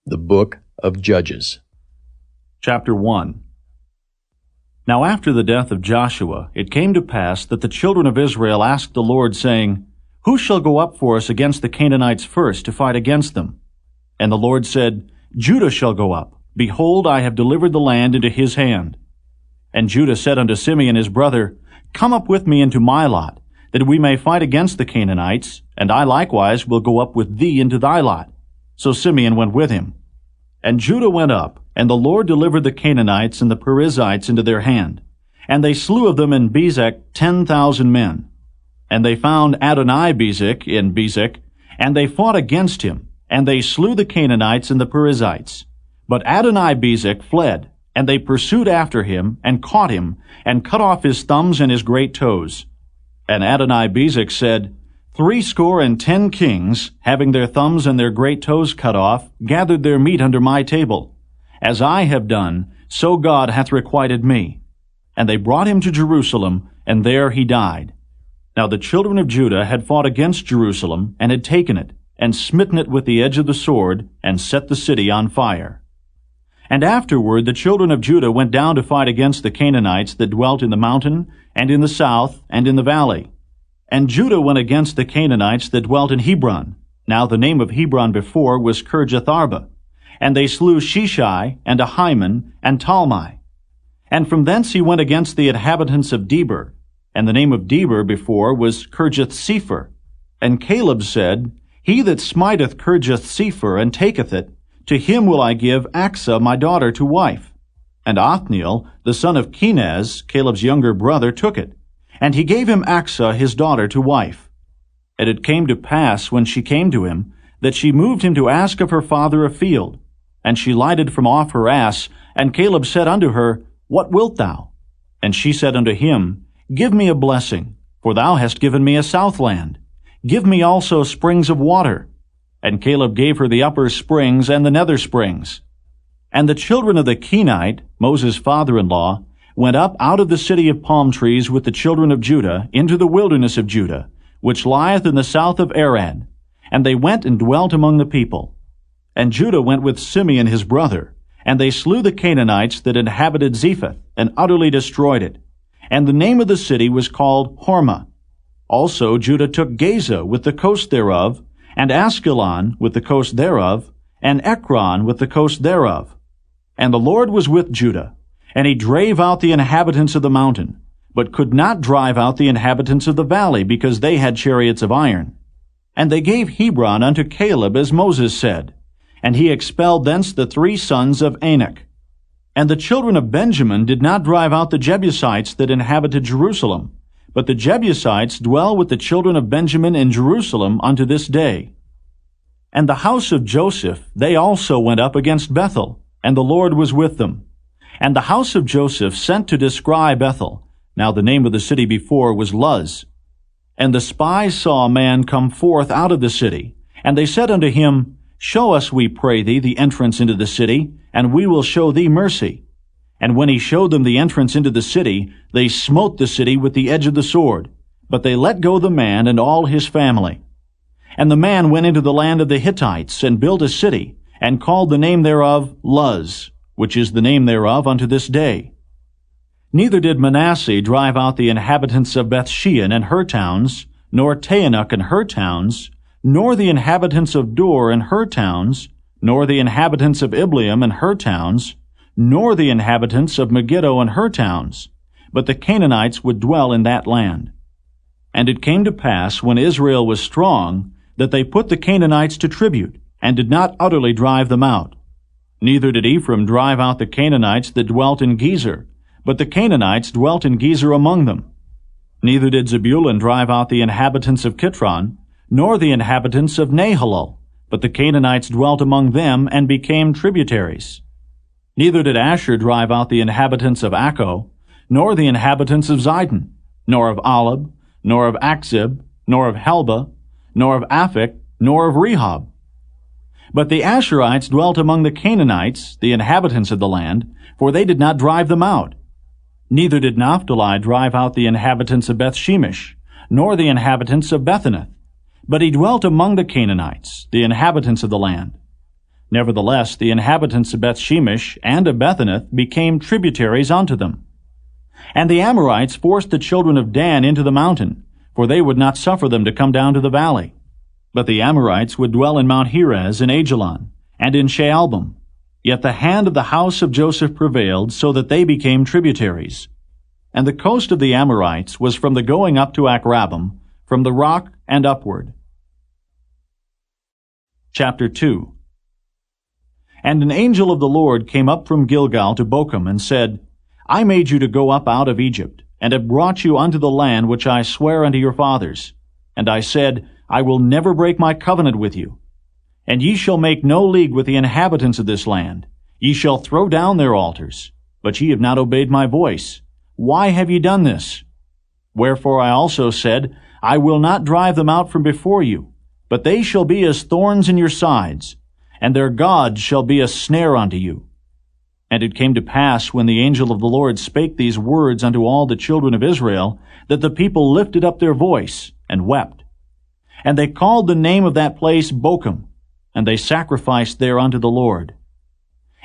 The Book of Judges. Chapter 1. Now after the death of Joshua, it came to pass that the children of Israel asked the Lord, saying, Who shall go up for us against the Canaanites first to fight against them? And the Lord said, Judah shall go up. Behold, I have delivered the land into his hand. And Judah said unto Simeon his brother, Come up with me into my lot, that we may fight against the Canaanites, and I likewise will go up with thee into thy lot. So Simeon went with him. And Judah went up, and the Lord delivered the Canaanites and the Perizzites into their hand. And they slew of them in Bezek 10,000 men. And they found Adoni-Bezek in Bezek, and they fought against him, and they slew the Canaanites and the Perizzites. But Adoni-Bezek fled, and they pursued after him, and caught him, and cut off his thumbs and his great toes. And Adoni-Bezek said, 70 kings, having their thumbs and their great toes cut off, gathered their meat under my table. As I have done, so God hath requited me. And they brought him to Jerusalem, and there he died. Now the children of Judah had fought against Jerusalem, and had taken it, and smitten it with the edge of the sword, and set the city on fire. And afterward the children of Judah went down to fight against the Canaanites that dwelt in the mountain, and in the south, and in the valley. And Judah went against the Canaanites that dwelt in Hebron. Now the name of Hebron before was Kirjatharba. And they slew Sheshai, and Ahiman, and Talmai. And from thence he went against the inhabitants of Debir. And the name of Debir before was Kirjath-sepher. And Caleb said, He that smiteth Kirjath-sepher, and taketh it, to him will I give Achsah my daughter to wife. And Othniel, the son of Kenaz, Caleb's younger brother, took it. And he gave him Achsah his daughter to wife. And it came to pass, when she came to him, that she moved him to ask of her father a field. And she lighted from off her ass, and Caleb said unto her, What wilt thou? And she said unto him, Give me a blessing, for thou hast given me a southland. Give me also springs of water. And Caleb gave her the upper springs and the nether springs. And the children of the Kenite, Moses' father-in-law, went up out of the city of palm trees with the children of Judah into the wilderness of Judah, which lieth in the south of Arad. And they went and dwelt among the people. And Judah went with Simeon his brother, and they slew the Canaanites that inhabited Zephath, and utterly destroyed it. And the name of the city was called Hormah. Also Judah took Gaza with the coast thereof, and Askelon with the coast thereof, and Ekron with the coast thereof. And the Lord was with Judah, and he drave out the inhabitants of the mountain, but could not drive out the inhabitants of the valley, because they had chariots of iron. And they gave Hebron unto Caleb, as Moses said, and he expelled thence the 3 sons of Anak. And the children of Benjamin did not drive out the Jebusites that inhabited Jerusalem, but the Jebusites dwell with the children of Benjamin in Jerusalem unto this day. And the house of Joseph, they also went up against Bethel, and the Lord was with them. And the house of Joseph sent to descry Bethel. Now the name of the city before was Luz. And the spies saw a man come forth out of the city. And they said unto him, Show us, we pray thee, the entrance into the city, and we will show thee mercy. And when he showed them the entrance into the city, they smote the city with the edge of the sword. But they let go the man and all his family. And the man went into the land of the Hittites, and built a city, and called the name thereof Luz, which is the name thereof unto this day. Neither did Manasseh drive out the inhabitants of Bethshean and her towns, nor Taanach and her towns, nor the inhabitants of Dor and her towns, nor the inhabitants of Ibleam and her towns, nor the inhabitants of Megiddo and her towns, but the Canaanites would dwell in that land. And it came to pass, when Israel was strong, that they put the Canaanites to tribute, and did not utterly drive them out. Neither did Ephraim drive out the Canaanites that dwelt in Gezer, but the Canaanites dwelt in Gezer among them. Neither did Zebulun drive out the inhabitants of Kitron, nor the inhabitants of Nahalol, but the Canaanites dwelt among them, and became tributaries. Neither did Asher drive out the inhabitants of Akko, nor the inhabitants of Zidon, nor of Alab, nor of Achzib, nor of Helba, nor of Aphek, nor of Rehob. But the Asherites dwelt among the Canaanites, the inhabitants of the land, for they did not drive them out. Neither did Naphtali drive out the inhabitants of Bethshemesh, nor the inhabitants of Bethanath, but he dwelt among the Canaanites, the inhabitants of the land. Nevertheless, the inhabitants of Bethshemesh and of Bethanath became tributaries unto them. And the Amorites forced the children of Dan into the mountain, for they would not suffer them to come down to the valley. But the Amorites would dwell in Mount Heres in Ajalon, and in Shaalbim. Yet the hand of the house of Joseph prevailed, so that they became tributaries. And the coast of the Amorites was from the going up to Akrabim, from the rock and upward. Chapter 2. And an angel of the Lord came up from Gilgal to Bochum, and said, I made you to go up out of Egypt, and have brought you unto the land which I sware unto your fathers. And I said, I will never break my covenant with you. And ye shall make no league with the inhabitants of this land. Ye shall throw down their altars. But ye have not obeyed my voice. Why have ye done this? Wherefore I also said, I will not drive them out from before you, but they shall be as thorns in your sides, and their gods shall be a snare unto you. And it came to pass, when the angel of the Lord spake these words unto all the children of Israel, that the people lifted up their voice, and wept. And they called the name of that place Bochum, and they sacrificed there unto the Lord.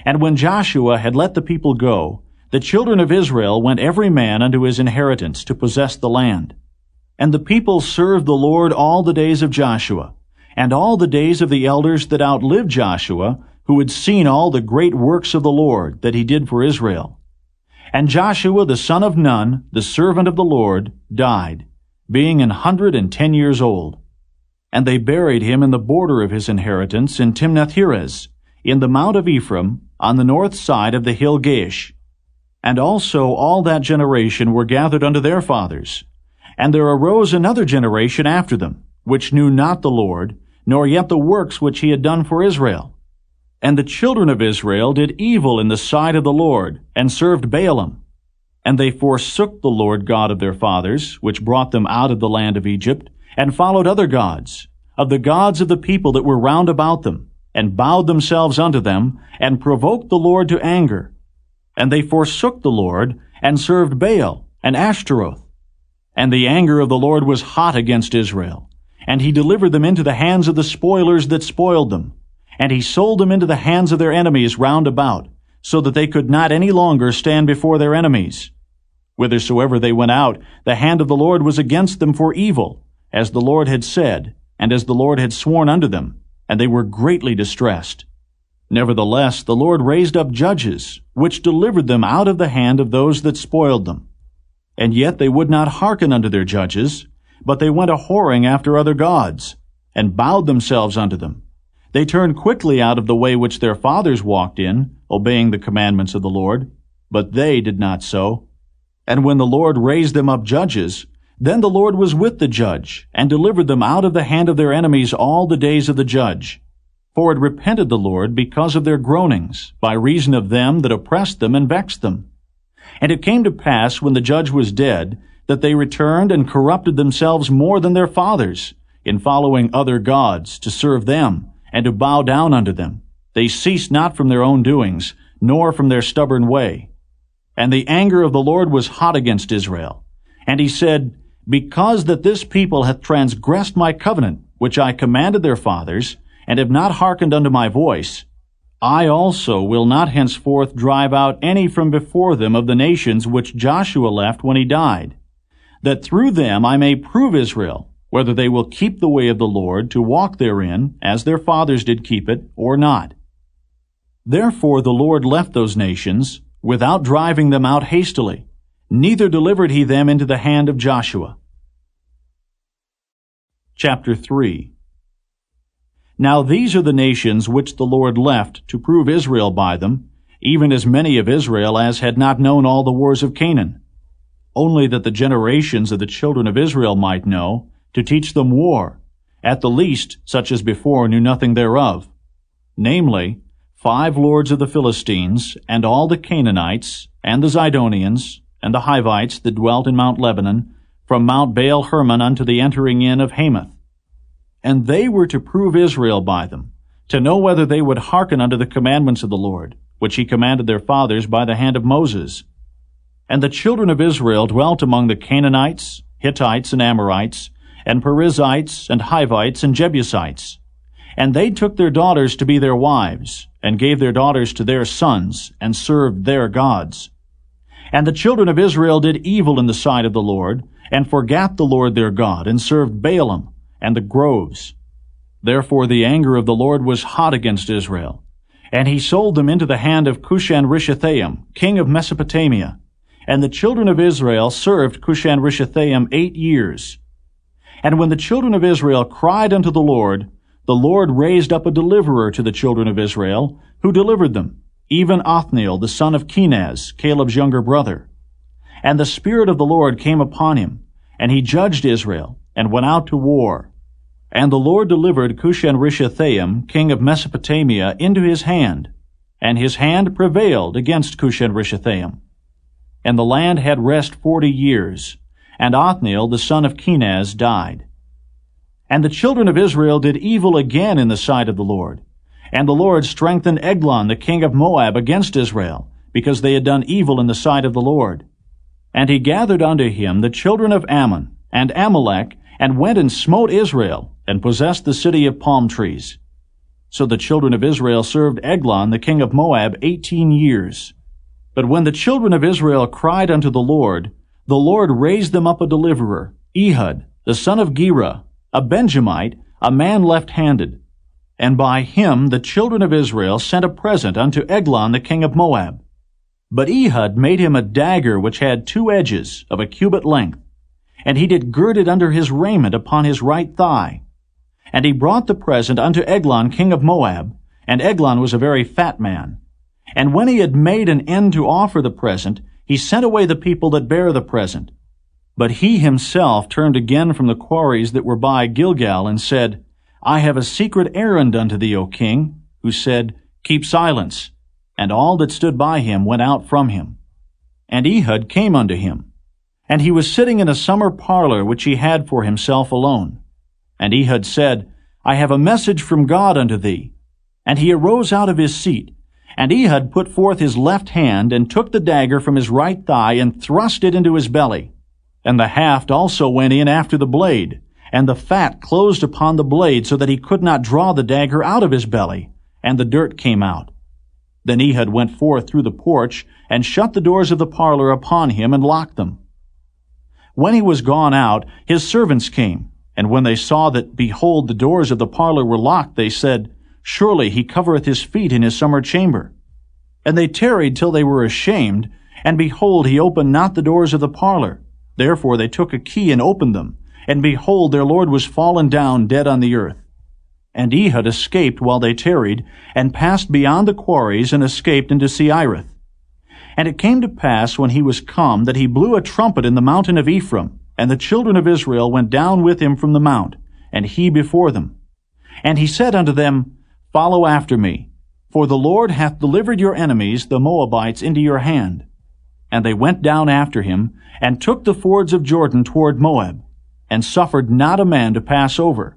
And when Joshua had let the people go, the children of Israel went every man unto his inheritance to possess the land. And the people served the Lord all the days of Joshua, and all the days of the elders that outlived Joshua, who had seen all the great works of the Lord that he did for Israel. And Joshua the son of Nun, the servant of the Lord, died, being 110 years old. And they buried him in the border of his inheritance in Timnath-Heres, in the mount of Ephraim, on the north side of the hill Gaish. And also all that generation were gathered unto their fathers. And there arose another generation after them, which knew not the Lord, nor yet the works which he had done for Israel. And the children of Israel did evil in the sight of the Lord, and served Baalim. And they forsook the Lord God of their fathers, which brought them out of the land of Egypt, and followed other gods, of the gods of the people that were round about them, and bowed themselves unto them, and provoked the Lord to anger. And they forsook the Lord, and served Baal and Ashtaroth. And the anger of the Lord was hot against Israel, and he delivered them into the hands of the spoilers that spoiled them. And he sold them into the hands of their enemies round about, so that they could not any longer stand before their enemies. Whithersoever they went out, the hand of the Lord was against them for evil, as the Lord had said, and as the Lord had sworn unto them, and they were greatly distressed. Nevertheless, the Lord raised up judges, which delivered them out of the hand of those that spoiled them. And yet they would not hearken unto their judges, but they went a-whoring after other gods, and bowed themselves unto them. They turned quickly out of the way which their fathers walked in, obeying the commandments of the Lord, but they did not so. And when the Lord raised them up judges, then the Lord was with the judge, and delivered them out of the hand of their enemies all the days of the judge. For it repented the Lord because of their groanings, by reason of them that oppressed them and vexed them. And it came to pass, when the judge was dead, that they returned and corrupted themselves more than their fathers, in following other gods, to serve them, and to bow down unto them. They ceased not from their own doings, nor from their stubborn way. And the anger of the Lord was hot against Israel. And he said, Because that this people hath transgressed my covenant, which I commanded their fathers, and have not hearkened unto my voice, I also will not henceforth drive out any from before them of the nations which Joshua left when he died, that through them I may prove Israel, whether they will keep the way of the Lord to walk therein, as their fathers did keep it, or not. Therefore the Lord left those nations, without driving them out hastily, neither delivered he them into the hand of Joshua. Chapter 3. Now these are the nations which the Lord left to prove Israel by them, even as many of Israel as had not known all the wars of Canaan, only that the generations of the children of Israel might know, to teach them war, at the least such as before knew nothing thereof, namely, 5 lords of the Philistines, and all the Canaanites, and the Zidonians, and the Hivites that dwelt in Mount Lebanon, from Mount Baal Hermon unto the entering in of Hamath. And they were to prove Israel by them, to know whether they would hearken unto the commandments of the Lord, which he commanded their fathers by the hand of Moses. And the children of Israel dwelt among the Canaanites, Hittites, and Amorites, and Perizzites, and Hivites, and Jebusites. And they took their daughters to be their wives, and gave their daughters to their sons, and served their gods. And the children of Israel did evil in the sight of the Lord, and forgat the Lord their God, and served Baalim and the groves. Therefore the anger of the Lord was hot against Israel, and he sold them into the hand of Cushan-Rishathaim, king of Mesopotamia. And the children of Israel served Cushan-Rishathaim 8 years. And when the children of Israel cried unto the Lord raised up a deliverer to the children of Israel, who delivered them, even Othniel the son of Kenaz, Caleb's younger brother. And the Spirit of the Lord came upon him, and he judged Israel, and went out to war. And the Lord delivered Cushan-Rishathaim, king of Mesopotamia, into his hand, and his hand prevailed against Cushan-Rishathaim. And the land had rest 40 years, and Othniel the son of Kenaz died. And the children of Israel did evil again in the sight of the Lord. And the Lord strengthened Eglon the king of Moab against Israel, because they had done evil in the sight of the Lord. And he gathered unto him the children of Ammon and Amalek, and went and smote Israel, and possessed the city of palm trees. So the children of Israel served Eglon the king of Moab 18 years. But when the children of Israel cried unto the Lord raised them up a deliverer, Ehud the son of Gera, a Benjamite, a man left-handed. And by him the children of Israel sent a present unto Eglon the king of Moab. But Ehud made him a dagger which had 2 edges of a cubit length, and he did gird it under his raiment upon his right thigh. And he brought the present unto Eglon king of Moab, and Eglon was a very fat man. And when he had made an end to offer the present, he sent away the people that bare the present. But he himself turned again from the quarries that were by Gilgal, and said, I have a secret errand unto thee, O king, who said, Keep silence. And all that stood by him went out from him. And Ehud came unto him. And he was sitting in a summer parlor which he had for himself alone. And Ehud said, I have a message from God unto thee. And he arose out of his seat. And Ehud put forth his left hand, and took the dagger from his right thigh, and thrust it into his belly. And the haft also went in after the blade, and the fat closed upon the blade, so that he could not draw the dagger out of his belly, and the dirt came out. Then Ehud went forth through the porch, and shut the doors of the parlor upon him, and locked them. When he was gone out, his servants came, and when they saw that, behold, the doors of the parlor were locked, they said, Surely he covereth his feet in his summer chamber. And they tarried till they were ashamed, and behold, he opened not the doors of the parlor. Therefore they took a key and opened them, and behold, their lord was fallen down dead on the earth. And Ehud escaped while they tarried, and passed beyond the quarries, and escaped into Seirith. And it came to pass, when he was come, that he blew a trumpet in the mountain of Ephraim, and the children of Israel went down with him from the mount, and he before them. And he said unto them, Follow after me, for the Lord hath delivered your enemies, the Moabites, into your hand. And they went down after him, and took the fords of Jordan toward Moab, and suffered not a man to pass over.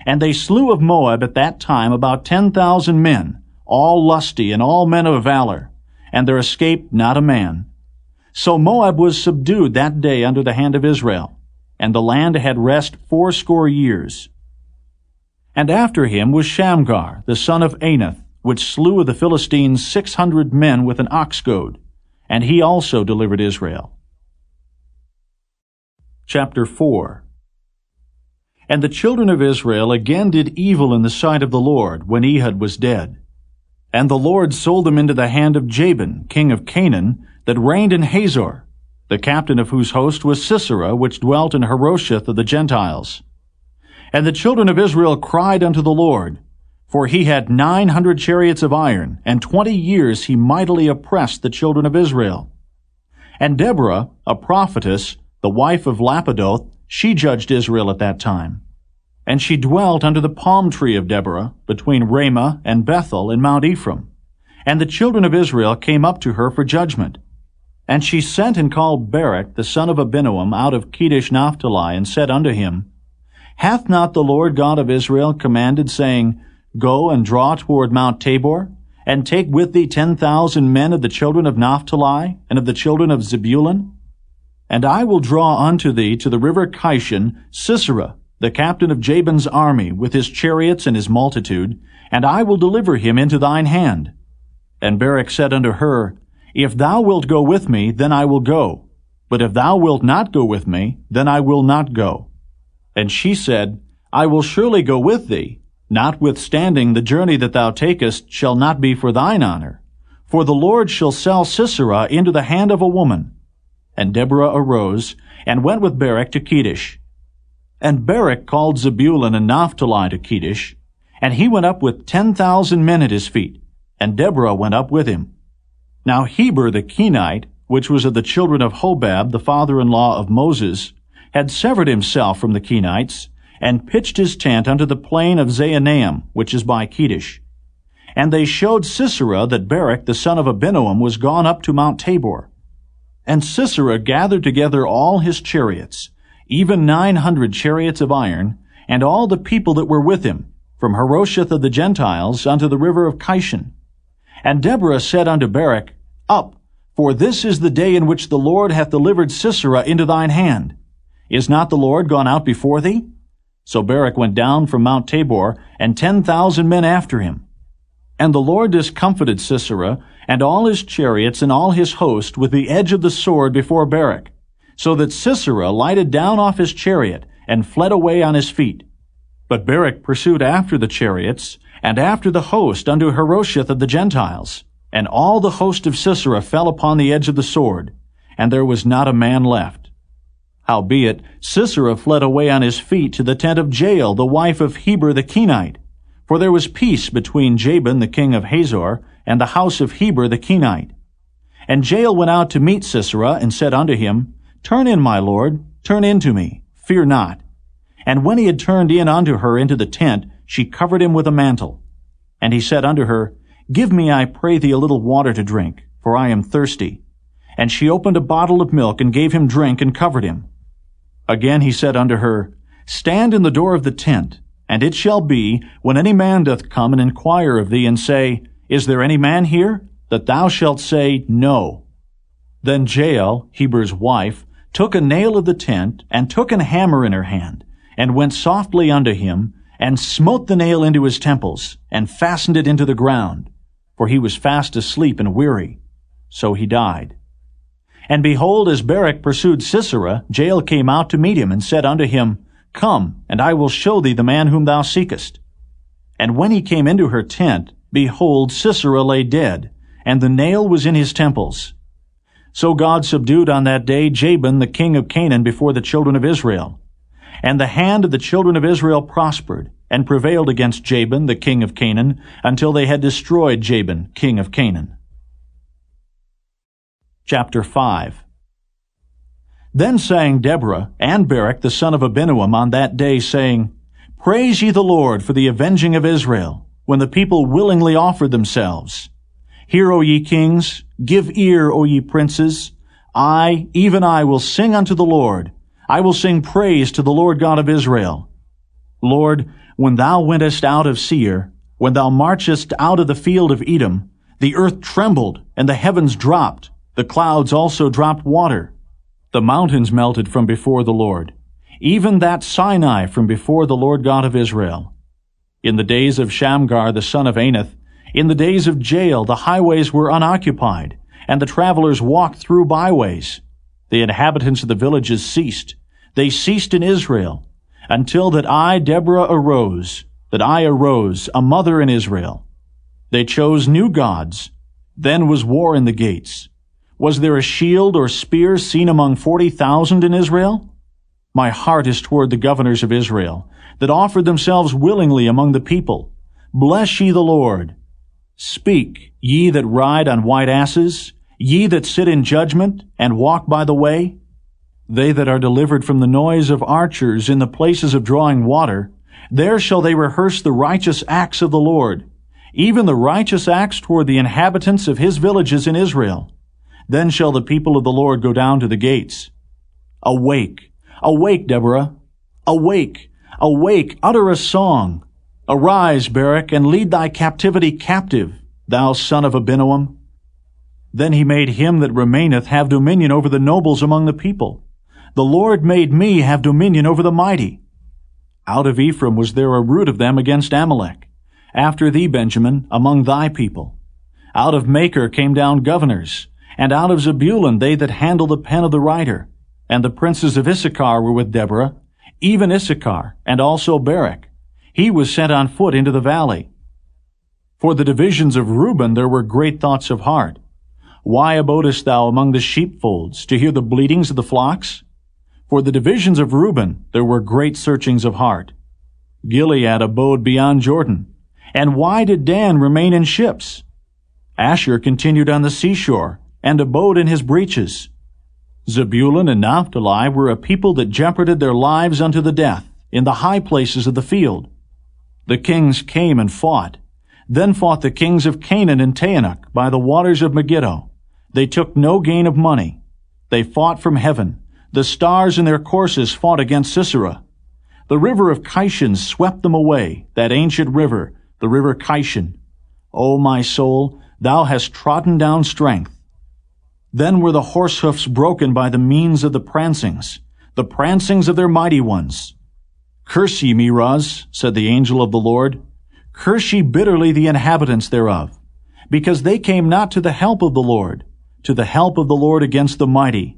And they slew of Moab at that time about 10,000 men, all lusty and all men of valor, and there escaped not a man. So Moab was subdued that day under the hand of Israel, and the land had rest 80 years. And after him was Shamgar, the son of Anath, which slew of the Philistines 600 men with an ox goad, and he also delivered Israel. Chapter 4. And the children of Israel again did evil in the sight of the Lord, when Ehud was dead. And the Lord sold them into the hand of Jabin, king of Canaan, that reigned in Hazor, the captain of whose host was Sisera, which dwelt in Harosheth of the Gentiles. And the children of Israel cried unto the Lord, for he had 900 chariots of iron, and 20 years he mightily oppressed the children of Israel. And Deborah, a prophetess, the wife of Lapidoth, she judged Israel at that time. And she dwelt under the palm tree of Deborah, between Ramah and Bethel in Mount Ephraim. And the children of Israel came up to her for judgment. And she sent and called Barak the son of Abinoam out of Kedesh Naphtali, and said unto him, Hath not the Lord God of Israel commanded, saying, Go and draw toward Mount Tabor, and take with thee 10,000 men of the children of Naphtali, and of the children of Zebulun? And I will draw unto thee to the river Kishon Sisera, the captain of Jabin's army, with his chariots and his multitude, and I will deliver him into thine hand. And Barak said unto her, If thou wilt go with me, then I will go. But if thou wilt not go with me, then I will not go. And she said, I will surely go with thee, notwithstanding the journey that thou takest shall not be for thine honor. For the Lord shall sell Sisera into the hand of a woman. And Deborah arose, and went with Barak to Kedesh. And Barak called Zebulun and Naphtali to Kedesh, and he went up with 10,000 men at his feet, and Deborah went up with him. Now Heber the Kenite, which was of the children of Hobab, the father-in-law of Moses, had severed himself from the Kenites, and pitched his tent unto the plain of Zaanaim, which is by Kedesh. And they showed Sisera that Barak the son of Abinoam was gone up to Mount Tabor. And Sisera gathered together all his chariots, even 900 chariots of iron, and all the people that were with him, from Harosheth of the Gentiles unto the river of Kishon. And Deborah said unto Barak, Up, for this is the day in which the Lord hath delivered Sisera into thine hand. Is not the Lord gone out before thee? So Barak went down from Mount Tabor, and 10,000 men after him. And the Lord discomfited Sisera, and all his chariots and all his host with the edge of the sword before Barak, so that Sisera lighted down off his chariot, and fled away on his feet. But Barak pursued after the chariots, and after the host unto Harosheth of the Gentiles. And all the host of Sisera fell upon the edge of the sword, and there was not a man left. Howbeit Sisera fled away on his feet to the tent of Jael, the wife of Heber the Kenite. For there was peace between Jabin the king of Hazor, and the house of Heber the Kenite. And Jael went out to meet Sisera, and said unto him, Turn in, my lord, turn in to me, fear not. And when he had turned in unto her into the tent, she covered him with a mantle. And he said unto her, Give me, I pray thee, a little water to drink, for I am thirsty. And she opened a bottle of milk, and gave him drink, and covered him. Again he said unto her, Stand in the door of the tent, and it shall be, when any man doth come and inquire of thee, and say, Is there any man here? That thou shalt say, No. Then Jael, Heber's wife, took a nail of the tent, and took an hammer in her hand, and went softly unto him, and smote the nail into his temples, and fastened it into the ground. For he was fast asleep and weary. So he died. And behold, as Barak pursued Sisera, Jael came out to meet him, and said unto him, Come, and I will show thee the man whom thou seekest. And when he came into her tent, behold, Sisera lay dead, and the nail was in his temples. So God subdued on that day Jabin the king of Canaan before the children of Israel. And the hand of the children of Israel prospered, and prevailed against Jabin the king of Canaan, until they had destroyed Jabin king of Canaan. Chapter 5. Then sang Deborah and Barak the son of Abinoam on that day, saying, Praise ye the Lord for the avenging of Israel, when the people willingly offered themselves. Hear, O ye kings, give ear, O ye princes. I, even I, will sing unto the Lord. I will sing praise to the Lord God of Israel. Lord, when thou wentest out of Seir, when thou marchest out of the field of Edom, the earth trembled, and the heavens dropped. The clouds also dropped water. The mountains melted from before the Lord, even that Sinai from before the Lord God of Israel. In the days of Shamgar the son of Anath, in the days of Jael the highways were unoccupied, and the travelers walked through byways. The inhabitants of the villages ceased. They ceased in Israel, until that I, Deborah, arose, a mother in Israel. They chose new gods. Then was war in the gates. Was there a shield or spear seen among 40,000 in Israel? My heart is toward the governors of Israel, that offered themselves willingly among the people. Bless ye the Lord. Speak, ye that ride on white asses, ye that sit in judgment, and walk by the way. They that are delivered from the noise of archers in the places of drawing water, there shall they rehearse the righteous acts of the Lord, even the righteous acts toward the inhabitants of his villages in Israel. Then shall the people of the Lord go down to the gates. Awake, awake, Deborah. Awake, awake, utter a song. Arise, Barak, and lead thy captivity captive, thou son of Abinoam. Then he made him that remaineth have dominion over the nobles among the people. The Lord made me have dominion over the mighty. Out of Ephraim was there a root of them against Amalek. After thee, Benjamin, among thy people. Out of Machir came down governors, and out of Zebulun they that handle the pen of the writer. And the princes of Issachar were with Deborah, even Issachar, and also Barak. He was sent on foot into the valley. For the divisions of Reuben there were great thoughts of heart. Why abodest thou among the sheepfolds, to hear the bleatings of the flocks? For the divisions of Reuben there were great searchings of heart. Gilead abode beyond Jordan. And why did Dan remain in ships? Asher continued on the seashore, and abode in his breaches. Zebulun and Naphtali were a people that jeoparded their lives unto the death, in the high places of the field. The kings came and fought. Then fought the kings of Canaan and Taanach by the waters of Megiddo. They took no gain of money. They fought from heaven. The stars in their courses fought against Sisera. The river of Kishon swept them away, that ancient river, the river Kishon. O my soul, thou hast trodden down strength. Then were the horse hoofs broken by the means of the prancings of their mighty ones. Curse ye Meroz, said the angel of the Lord. Curse ye bitterly the inhabitants thereof, because they came not to the help of the Lord against the mighty.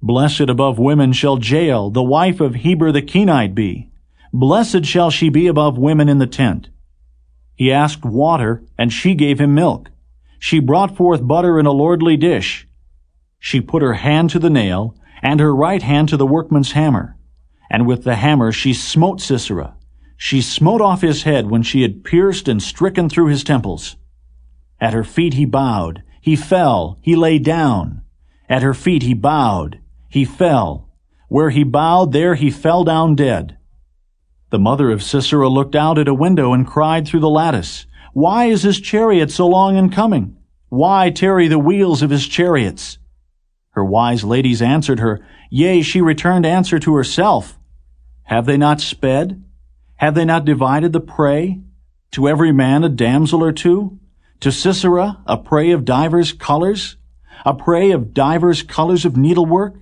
Blessed above women shall Jael, the wife of Heber the Kenite, be. Blessed shall she be above women in the tent. He asked water, and she gave him milk. She brought forth butter in a lordly dish. She put her hand to the nail, and her right hand to the workman's hammer. And with the hammer she smote Sisera. She smote off his head when she had pierced and stricken through his temples. At her feet he bowed. He fell. He lay down. At her feet he bowed. He fell. Where he bowed, there he fell down dead. The mother of Sisera looked out at a window and cried through the lattice, Why is his chariot so long in coming? Why tarry the wheels of his chariots? Her wise ladies answered her, Yea, she returned answer to herself. Have they not sped? Have they not divided the prey? To every man a damsel or two? To Sisera a prey of divers colors? A prey of divers colors of needlework?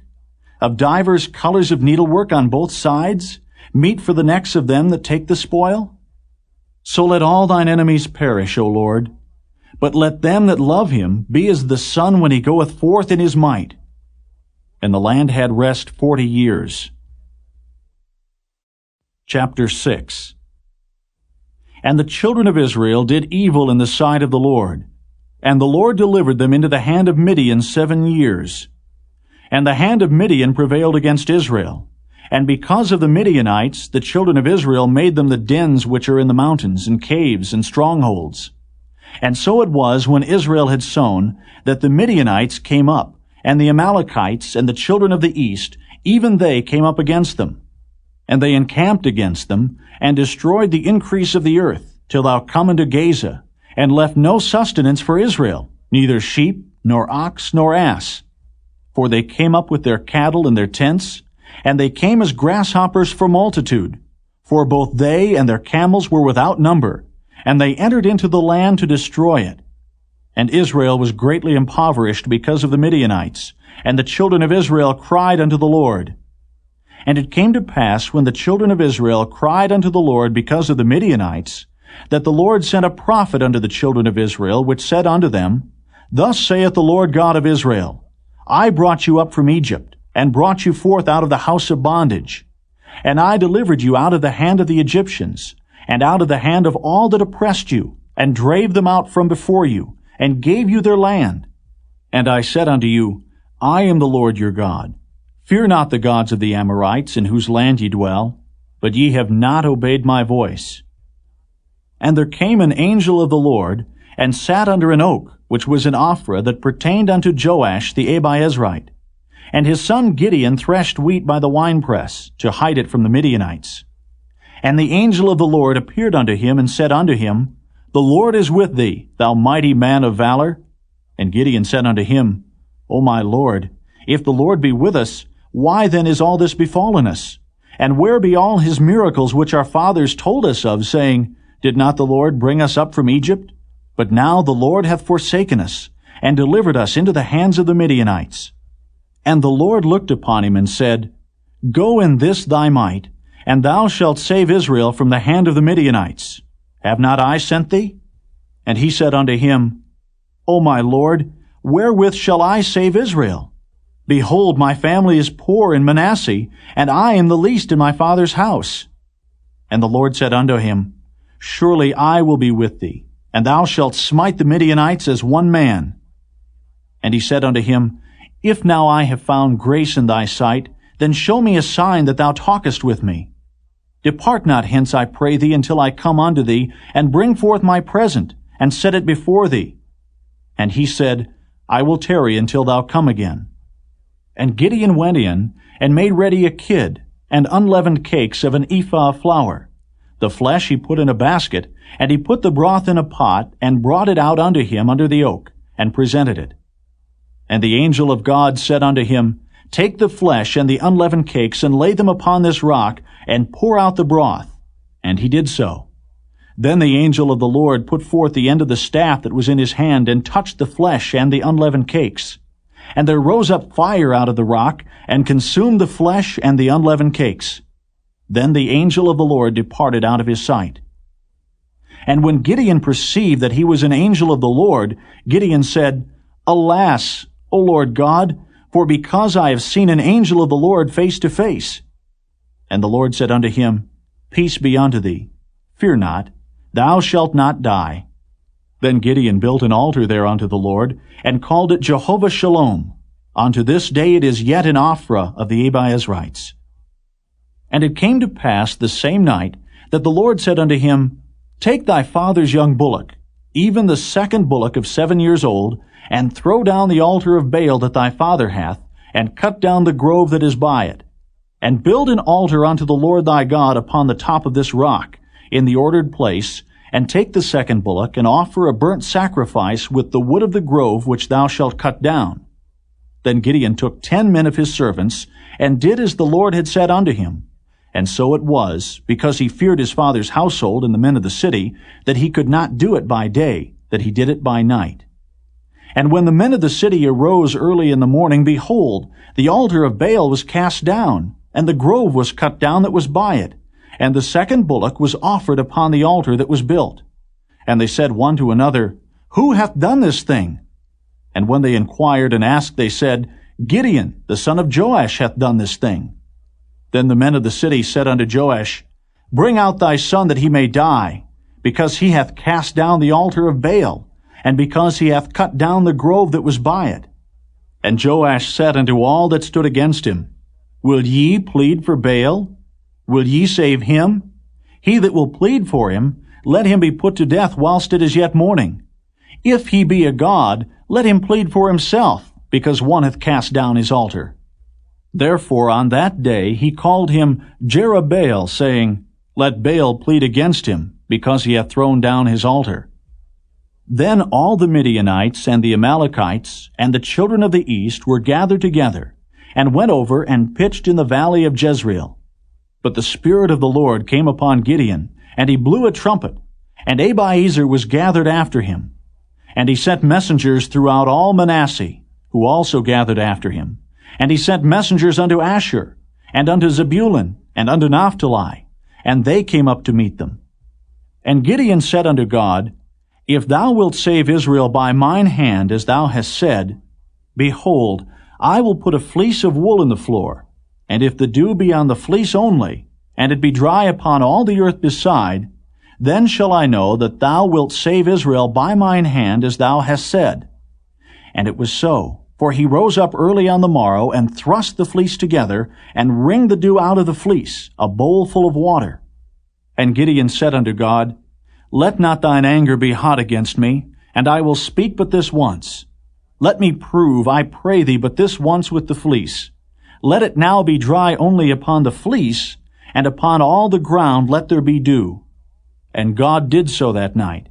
Of divers colors of needlework on both sides? Meat for the necks of them that take the spoil? So let all thine enemies perish, O Lord. But let them that love him be as the sun when he goeth forth in his might. And the land had rest 40 years. Chapter 6. And the children of Israel did evil in the sight of the Lord. And the Lord delivered them into the hand of Midian 7 years. And the hand of Midian prevailed against Israel. And because of the Midianites, the children of Israel made them the dens which are in the mountains, and caves, and strongholds. And so it was, when Israel had sown, that the Midianites came up, and the Amalekites, and the children of the east, even they came up against them. And they encamped against them, and destroyed the increase of the earth, till thou come unto Gaza, and left no sustenance for Israel, neither sheep, nor ox, nor ass. For they came up with their cattle and their tents, and they came as grasshoppers for multitude. For both they and their camels were without number, and they entered into the land to destroy it. And Israel was greatly impoverished because of the Midianites, and the children of Israel cried unto the Lord. And it came to pass, when the children of Israel cried unto the Lord because of the Midianites, that the Lord sent a prophet unto the children of Israel, which said unto them, Thus saith the Lord God of Israel, I brought you up from Egypt, and brought you forth out of the house of bondage. And I delivered you out of the hand of the Egyptians, and out of the hand of all that oppressed you, and drave them out from before you, and gave you their land. And I said unto you, I am the Lord your God. Fear not the gods of the Amorites, in whose land ye dwell, but ye have not obeyed my voice. And there came an angel of the Lord, and sat under an oak, which was in Ophrah, that pertained unto Joash the Abiezrite. And his son Gideon threshed wheat by the winepress, to hide it from the Midianites. And the angel of the Lord appeared unto him, and said unto him, The Lord is with thee, thou mighty man of valor. And Gideon said unto him, O my Lord, if the Lord be with us, why then is all this befallen us? And where be all his miracles which our fathers told us of, saying, Did not the Lord bring us up from Egypt? But now the Lord hath forsaken us, and delivered us into the hands of the Midianites. And the Lord looked upon him, and said, Go in this thy might, and thou shalt save Israel from the hand of the Midianites. Have not I sent thee? And he said unto him, O my Lord, wherewith shall I save Israel? Behold, my family is poor in Manasseh, and I am the least in my father's house. And the Lord said unto him, Surely I will be with thee, and thou shalt smite the Midianites as one man. And he said unto him, If now I have found grace in thy sight, then show me a sign that thou talkest with me. Depart not hence, I pray thee, until I come unto thee, and bring forth my present, and set it before thee. And he said, I will tarry until thou come again. And Gideon went in, and made ready a kid, and unleavened cakes of an ephah of flour. The flesh he put in a basket, and he put the broth in a pot, and brought it out unto him under the oak, and presented it. And the angel of God said unto him, Take the flesh and the unleavened cakes, and lay them upon this rock, and pour out the broth. And he did so. Then the angel of the Lord put forth the end of the staff that was in his hand, and touched the flesh and the unleavened cakes. And there rose up fire out of the rock, and consumed the flesh and the unleavened cakes. Then the angel of the Lord departed out of his sight. And when Gideon perceived that he was an angel of the Lord, Gideon said, Alas, O Lord God, for because I have seen an angel of the Lord face to face. And the Lord said unto him, Peace be unto thee. Fear not, thou shalt not die. Then Gideon built an altar there unto the Lord, and called it Jehovah Shalom. Unto this day it is yet in Ophrah of the Abiezrites. And it came to pass the same night that the Lord said unto him, Take thy father's young bullock, even the second bullock of 7 years old, and throw down the altar of Baal that thy father hath, and cut down the grove that is by it. And build an altar unto the Lord thy God upon the top of this rock, in the ordered place, and take the second bullock, and offer a burnt sacrifice with the wood of the grove which thou shalt cut down. Then Gideon took 10 men of his servants, and did as the Lord had said unto him. And so it was, because he feared his father's household and the men of the city, that he could not do it by day, that he did it by night. And when the men of the city arose early in the morning, behold, the altar of Baal was cast down, and the grove was cut down that was by it, and the second bullock was offered upon the altar that was built. And they said one to another, Who hath done this thing? And when they inquired and asked, they said, Gideon, the son of Joash, hath done this thing. Then the men of the city said unto Joash, Bring out thy son that he may die, because he hath cast down the altar of Baal, and because he hath cut down the grove that was by it. And Joash said unto all that stood against him, Will ye plead for Baal? Will ye save him? He that will plead for him, let him be put to death whilst it is yet morning. If he be a god, let him plead for himself, because one hath cast down his altar. Therefore on that day he called him Jerubbaal, saying, Let Baal plead against him, because he hath thrown down his altar. Then all the Midianites and the Amalekites and the children of the east were gathered together, and went over and pitched in the valley of Jezreel. But the Spirit of the Lord came upon Gideon, and he blew a trumpet, and Abiezer was gathered after him. And he sent messengers throughout all Manasseh, who also gathered after him. And he sent messengers unto Asher, and unto Zebulun, and unto Naphtali, and they came up to meet them. And Gideon said unto God, If thou wilt save Israel by mine hand, as thou hast said, behold, I will put a fleece of wool in the floor, and if the dew be on the fleece only, and it be dry upon all the earth beside, then shall I know that thou wilt save Israel by mine hand, as thou hast said. And it was so, for he rose up early on the morrow, and thrust the fleece together, and wringed the dew out of the fleece, a bowl full of water. And Gideon said unto God, Let not thine anger be hot against me, and I will speak but this once. Let me prove, I pray thee, but this once with the fleece. Let it now be dry only upon the fleece, and upon all the ground let there be dew. And God did so that night.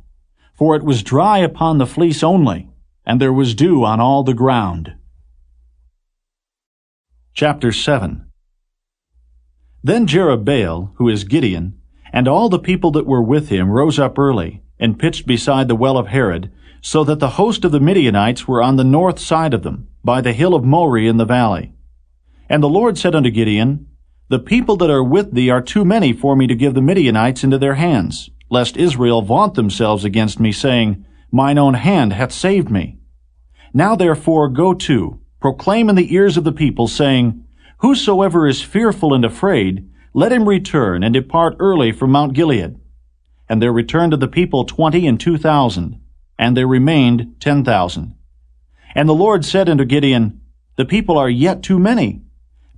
For it was dry upon the fleece only, and there was dew on all the ground. Chapter 7. Then Jerubbaal, who is Gideon, and all the people that were with him rose up early, and pitched beside the well of Herod, so that the host of the Midianites were on the north side of them, by the hill of Moreh in the valley. And the Lord said unto Gideon, The people that are with thee are too many for me to give the Midianites into their hands, lest Israel vaunt themselves against me, saying, Mine own hand hath saved me. Now therefore go to, proclaim in the ears of the people, saying, Whosoever is fearful and afraid, let him return and depart early from Mount Gilead. And there returned to the people 22,000, and there remained 10,000. And the Lord said unto Gideon, The people are yet too many.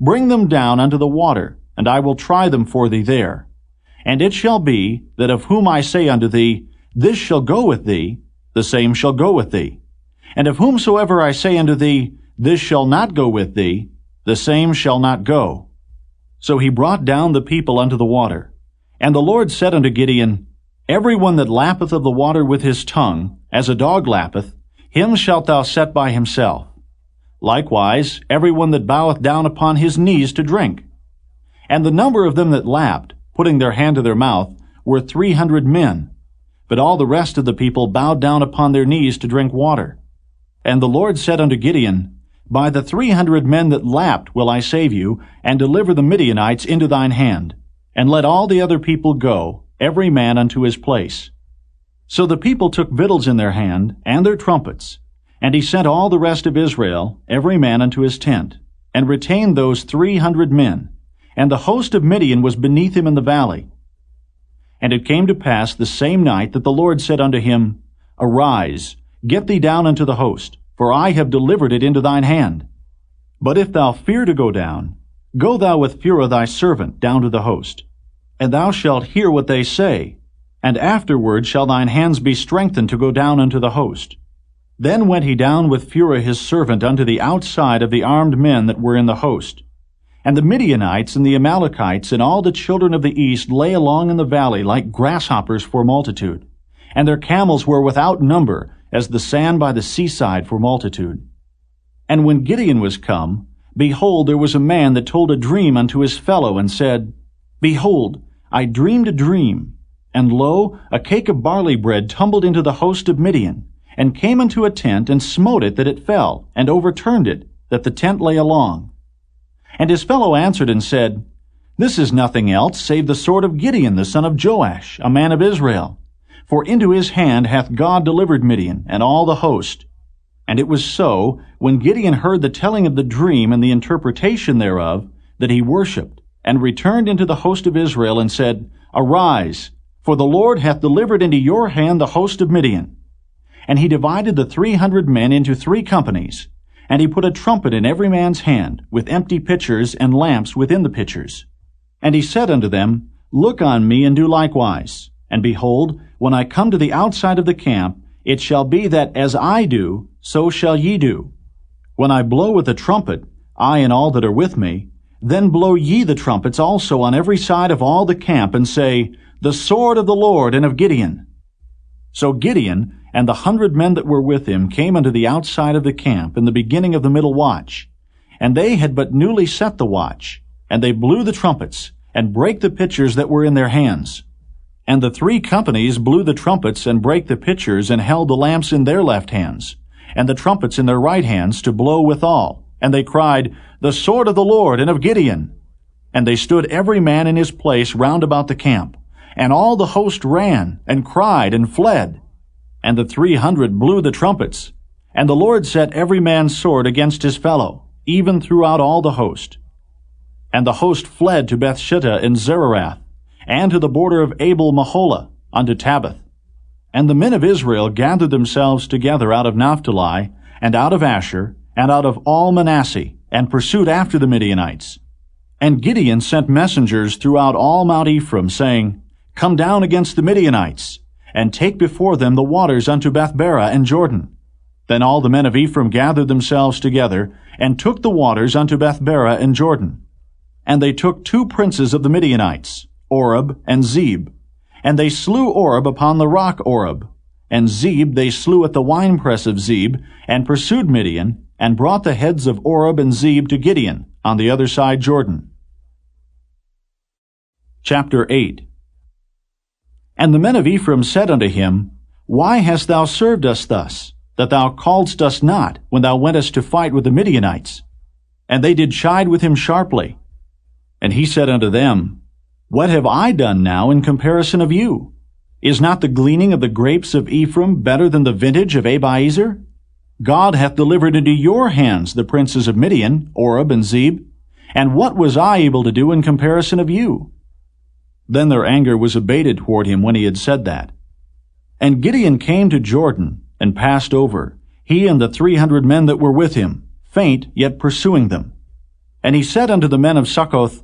Bring them down unto the water, and I will try them for thee there. And it shall be, that of whom I say unto thee, This shall go with thee, the same shall go with thee. And of whomsoever I say unto thee, This shall not go with thee, the same shall not go. So he brought down the people unto the water. And the Lord said unto Gideon, Every one that lappeth of the water with his tongue, as a dog lappeth, him shalt thou set by himself. Likewise, every one that boweth down upon his knees to drink. And the number of them that lapped, putting their hand to their mouth, were 300 men. But all the rest of the people bowed down upon their knees to drink water. And the Lord said unto Gideon, By the 300 men that lapped will I save you, and deliver the Midianites into thine hand. And let all the other people go, every man unto his place. So the people took victuals in their hand, and their trumpets. And he sent all the rest of Israel, every man unto his tent, and retained those 300 men. And the host of Midian was beneath him in the valley. And it came to pass the same night that the Lord said unto him, Arise, get thee down unto the host, for I have delivered it into thine hand. But if thou fear to go down, go thou with Phurah thy servant down to the host. And thou shalt hear what they say, and afterward shall thine hands be strengthened to go down unto the host. Then went he down with Phurah his servant unto the outside of the armed men that were in the host. And the Midianites and the Amalekites and all the children of the east lay along in the valley like grasshoppers for multitude. And their camels were without number, as the sand by the seaside for multitude. And when Gideon was come, behold, there was a man that told a dream unto his fellow, and said, Behold, I dreamed a dream, and lo, a cake of barley bread tumbled into the host of Midian, and came unto a tent, and smote it that it fell, and overturned it, that the tent lay along. And his fellow answered and said, This is nothing else save the sword of Gideon the son of Joash, a man of Israel. For into his hand hath God delivered Midian, and all the host. And it was so, when Gideon heard the telling of the dream and the interpretation thereof, that he worshipped, and returned into the host of Israel, and said, Arise, for the Lord hath delivered into your hand the host of Midian. And he divided the 300 men into 3 companies, and he put a trumpet in every man's hand, with empty pitchers and lamps within the pitchers. And he said unto them, Look on me, and do likewise. And behold, when I come to the outside of the camp, it shall be that as I do, so shall ye do. When I blow with the trumpet, I and all that are with me, then blow ye the trumpets also on every side of all the camp, and say, The sword of the Lord and of Gideon. So Gideon and the 100 men that were with him came unto the outside of the camp in the beginning of the middle watch. And they had but newly set the watch, and they blew the trumpets, and brake the pitchers that were in their hands. And the 3 companies blew the trumpets, and brake the pitchers, and held the lamps in their left hands, and the trumpets in their right hands to blow withal. And they cried, The sword of the Lord and of Gideon. And they stood every man in his place round about the camp. And all the host ran, and cried, and fled. And the 300 blew the trumpets. And the Lord set every man's sword against his fellow, even throughout all the host. And the host fled to Bethshittah and Zererath, and to the border of Abel-Maholah, unto Tabbath. And the men of Israel gathered themselves together out of Naphtali, and out of Asher, and out of all Manasseh, and pursued after the Midianites. And Gideon sent messengers throughout all Mount Ephraim, saying, Come down against the Midianites, and take before them the waters unto Bethbara and Jordan. Then all the men of Ephraim gathered themselves together, and took the waters unto Bethbara and Jordan. And they took 2 princes of the Midianites, Oreb and Zeb. And they slew Oreb upon the rock Oreb. And Zeb they slew at the winepress of Zeb, and pursued Midian, and brought the heads of Oreb and Zeb to Gideon, on the other side Jordan. Chapter 8. And the men of Ephraim said unto him, Why hast thou served us thus, that thou calledst us not, when thou wentest to fight with the Midianites? And they did chide with him sharply. And he said unto them, What have I done now in comparison of you? Is not the gleaning of the grapes of Ephraim better than the vintage of Abiezer? God hath delivered into your hands the princes of Midian, Oreb and Zeb. And what was I able to do in comparison of you? Then their anger was abated toward him when he had said that. And Gideon came to Jordan, and passed over, he and the 300 men that were with him, faint, yet pursuing them. And he said unto the men of Succoth,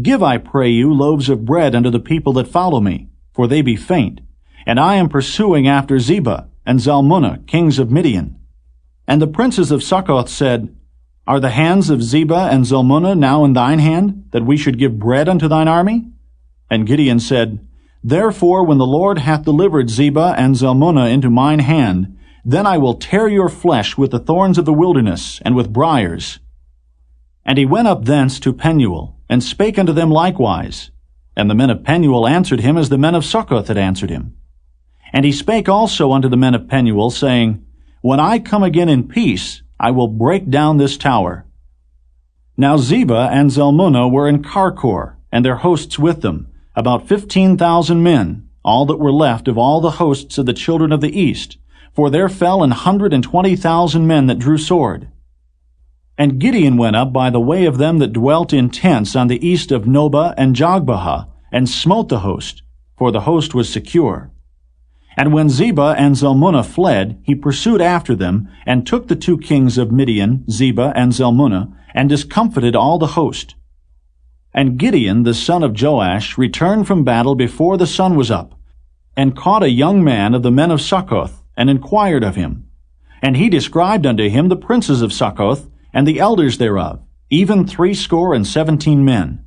Give, I pray you, loaves of bread unto the people that follow me, for they be faint, and I am pursuing after Zebah and Zalmunna, kings of Midian. And the princes of Succoth said, Are the hands of Zebah and Zalmunna now in thine hand, that we should give bread unto thine army? And Gideon said, Therefore, when the Lord hath delivered Zebah and Zalmunna into mine hand, then I will tear your flesh with the thorns of the wilderness, and with briars. And he went up thence to Penuel, and spake unto them likewise. And the men of Penuel answered him as the men of Succoth had answered him. And he spake also unto the men of Penuel, saying, When I come again in peace, I will break down this tower. Now Zebah and Zalmunna were in Karkor, and their hosts with them, about 15,000 men, all that were left of all the hosts of the children of the east, for there fell 120,000 men that drew sword. And Gideon went up by the way of them that dwelt in tents on the east of Nobah and Jogbehah, and smote the host, for the host was secure. And when Zebah and Zalmunna fled, he pursued after them, and took the 2 kings of Midian, Zebah and Zalmunna, and discomfited all the host. And Gideon the son of Joash returned from battle before the sun was up, and caught a young man of the men of Succoth, and inquired of him. And he described unto him the princes of Succoth, and the elders thereof, even 17 men.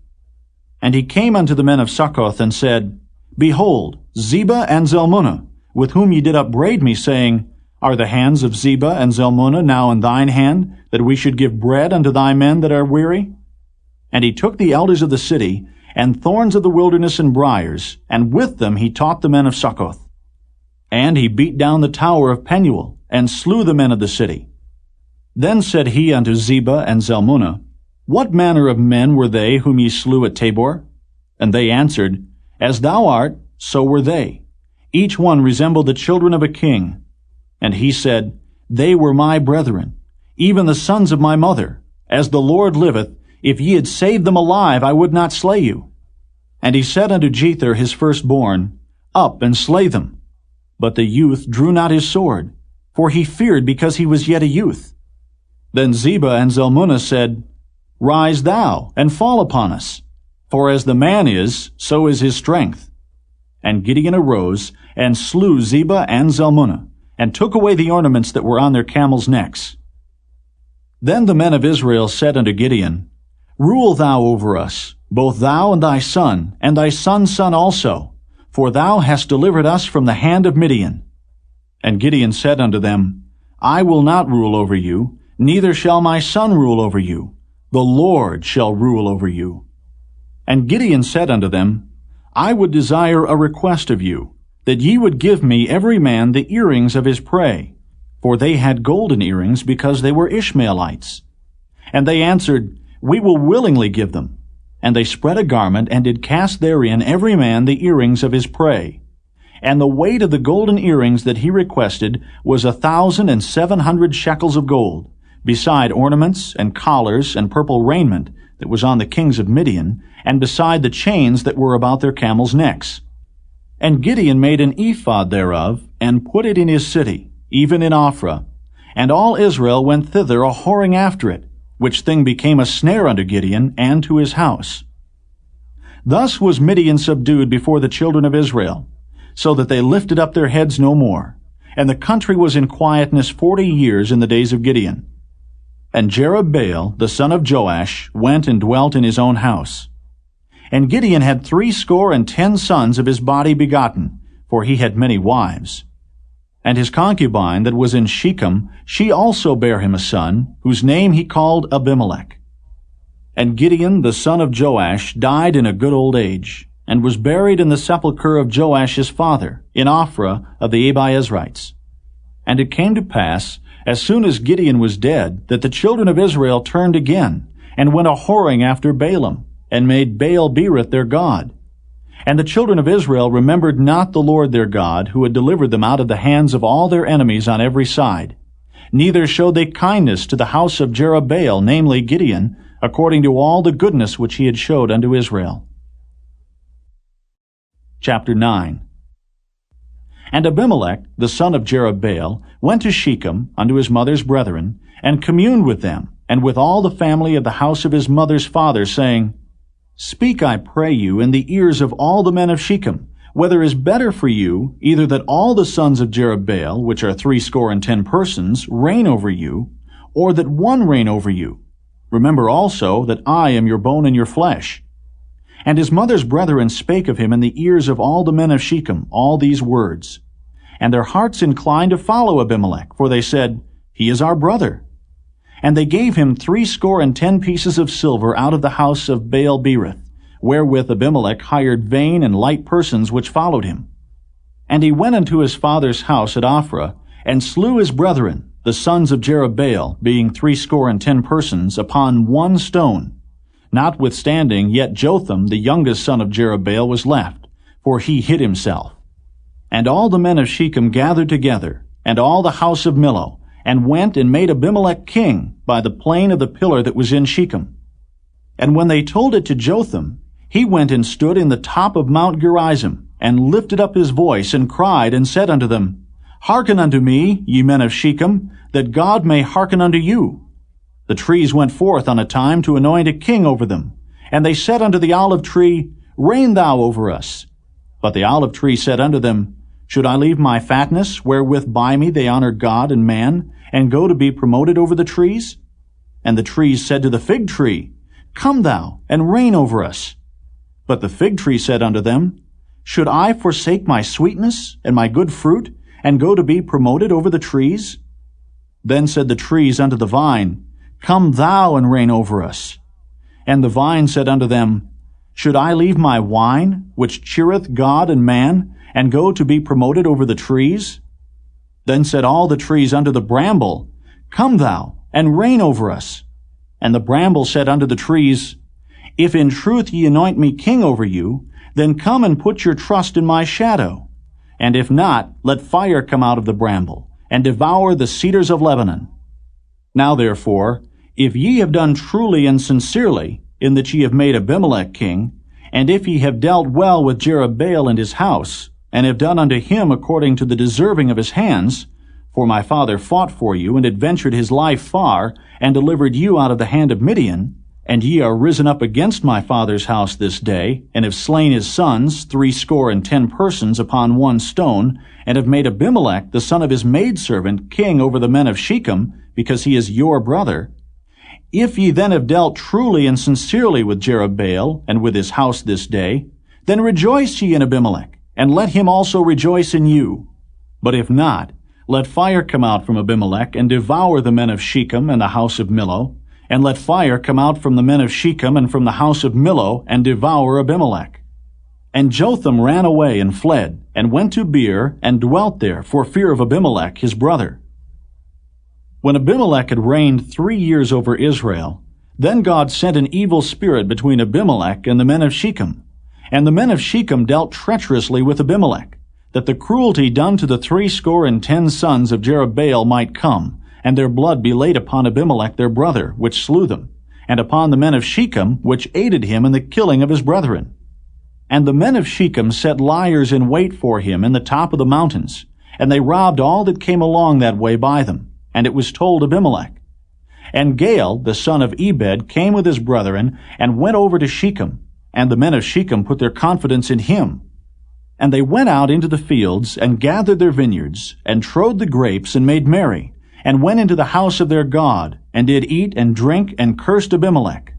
And he came unto the men of Succoth, and said, Behold, Zebah and Zalmunna, with whom ye did upbraid me, saying, Are the hands of Zebah and Zalmunna now in thine hand, that we should give bread unto thy men that are weary? And he took the elders of the city, and thorns of the wilderness and briars, and with them he taught the men of Succoth. And he beat down the tower of Penuel, and slew the men of the city. Then said he unto Zebah and Zalmunna, What manner of men were they whom ye slew at Tabor? And they answered, As thou art, so were they. Each one resembled the children of a king. And he said, They were my brethren, even the sons of my mother. As the Lord liveth, if ye had saved them alive, I would not slay you. And he said unto Jether his firstborn, Up and slay them. But the youth drew not his sword, for he feared because he was yet a youth. Then Zebah and Zalmunna said, Rise thou, and fall upon us, for as the man is, so is his strength. And Gideon arose, and slew Zebah and Zalmunna, and took away the ornaments that were on their camels' necks. Then the men of Israel said unto Gideon, Rule thou over us, both thou and thy son's son also, for thou hast delivered us from the hand of Midian. And Gideon said unto them, I will not rule over you, neither shall my son rule over you. The Lord shall rule over you. And Gideon said unto them, I would desire a request of you, that ye would give me every man the earrings of his prey, for they had golden earrings, because they were Ishmaelites. And they answered, We will willingly give them. And they spread a garment, and did cast therein every man the earrings of his prey. And the weight of the golden earrings that he requested was 1,700 shekels of gold, beside ornaments and collars and purple raiment that was on the kings of Midian, and beside the chains that were about their camels' necks. And Gideon made an ephod thereof, and put it in his city, even in Ophrah. And all Israel went thither a-whoring after it, which thing became a snare unto Gideon and to his house. Thus was Midian subdued before the children of Israel, so that they lifted up their heads no more. And the country was in quietness 40 years in the days of Gideon. And Jerubbaal, the son of Joash, went and dwelt in his own house. And Gideon had 70 sons of his body begotten, for he had many wives. And his concubine that was in Shechem, she also bare him a son, whose name he called Abimelech. And Gideon the son of Joash died in a good old age, and was buried in the sepulchre of Joash his father, in Ophrah of the Abiezrites. And it came to pass, as soon as Gideon was dead, that the children of Israel turned again, and went a-whoring after Balaam, and made Baal-berith their god. And the children of Israel remembered not the Lord their God, who had delivered them out of the hands of all their enemies on every side. Neither showed they kindness to the house of Jerubbaal, namely Gideon, according to all the goodness which he had showed unto Israel. Chapter 9. And Abimelech, the son of Jerubbaal, went to Shechem unto his mother's brethren, and communed with them, and with all the family of the house of his mother's father, saying, Speak, I pray you, in the ears of all the men of Shechem, whether it is better for you, either that all the sons of Jerubbaal, which are 60 persons, reign over you, or that one reign over you. Remember also that I am your bone and your flesh. And his mother's brethren spake of him in the ears of all the men of Shechem all these words. And their hearts inclined to follow Abimelech, for they said, He is our brother. And they gave him 60 pieces of silver out of the house of Baal-berith, wherewith Abimelech hired vain and light persons which followed him. And he went unto his father's house at Ophrah, and slew his brethren, the sons of Jerubbaal, being 60 persons, upon one stone. Notwithstanding, yet Jotham, the youngest son of Jerubbaal, was left, for he hid himself. And all the men of Shechem gathered together, and all the house of Millo, and went and made Abimelech king by the plain of the pillar that was in Shechem. And when they told it to Jotham, he went and stood in the top of Mount Gerizim, and lifted up his voice, and cried, and said unto them, Hearken unto me, ye men of Shechem, that God may hearken unto you. The trees went forth on a time to anoint a king over them. And they said unto the olive tree, Reign thou over us. But the olive tree said unto them, Should I leave my fatness, wherewith by me they honor God and man, and go to be promoted over the trees? And the trees said to the fig tree, Come thou, and reign over us. But the fig tree said unto them, Should I forsake my sweetness and my good fruit, and go to be promoted over the trees? Then said the trees unto the vine, Come thou, and reign over us. And the vine said unto them, Should I leave my wine, which cheereth God and man, and go to be promoted over the trees? Then said all the trees unto the bramble, Come thou, and reign over us. And the bramble said unto the trees, If in truth ye anoint me king over you, then come and put your trust in my shadow. And if not, let fire come out of the bramble, and devour the cedars of Lebanon. Now therefore, if ye have done truly and sincerely, in that ye have made Abimelech king, and if ye have dealt well with Jerubbaal and his house, and have done unto him according to the deserving of his hands, for my father fought for you, and adventured his life far, and delivered you out of the hand of Midian, and ye are risen up against my father's house this day, and have slain his sons, 60 persons, upon one stone, and have made Abimelech, the son of his maidservant, king over the men of Shechem, because he is your brother. If ye then have dealt truly and sincerely with Jerubbaal, and with his house this day, then rejoice ye in Abimelech, and let him also rejoice in you. But if not, let fire come out from Abimelech, and devour the men of Shechem and the house of Millo, and let fire come out from the men of Shechem and from the house of Millo, and devour Abimelech. And Jotham ran away and fled, and went to Beer, and dwelt there, for fear of Abimelech his brother. When Abimelech had reigned 3 years over Israel, then God sent an evil spirit between Abimelech and the men of Shechem. And the men of Shechem dealt treacherously with Abimelech, that the cruelty done to the 60 sons of Jerubbaal might come, and their blood be laid upon Abimelech their brother, which slew them, and upon the men of Shechem, which aided him in the killing of his brethren. And the men of Shechem set liers in wait for him in the top of the mountains, and they robbed all that came along that way by them. And it was told Abimelech. And Gaal, the son of Ebed, came with his brethren, and went over to Shechem, and the men of Shechem put their confidence in him. And they went out into the fields, and gathered their vineyards, and trode the grapes, and made merry, and went into the house of their God, and did eat and drink, and cursed Abimelech.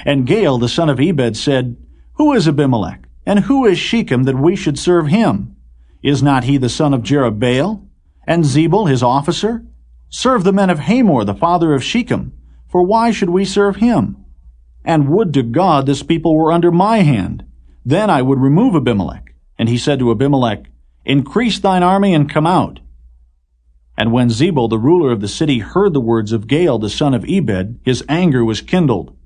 And Gaal, the son of Ebed, said, Who is Abimelech, and who is Shechem, that we should serve him? Is not he the son of Jerubbaal? And Zebul his officer? Serve the men of Hamor, the father of Shechem, for why should we serve him? And would to God this people were under my hand. Then I would remove Abimelech. And he said to Abimelech, Increase thine army, and come out. And when Zebul, the ruler of the city, heard the words of Gaal, the son of Ebed, his anger was kindled.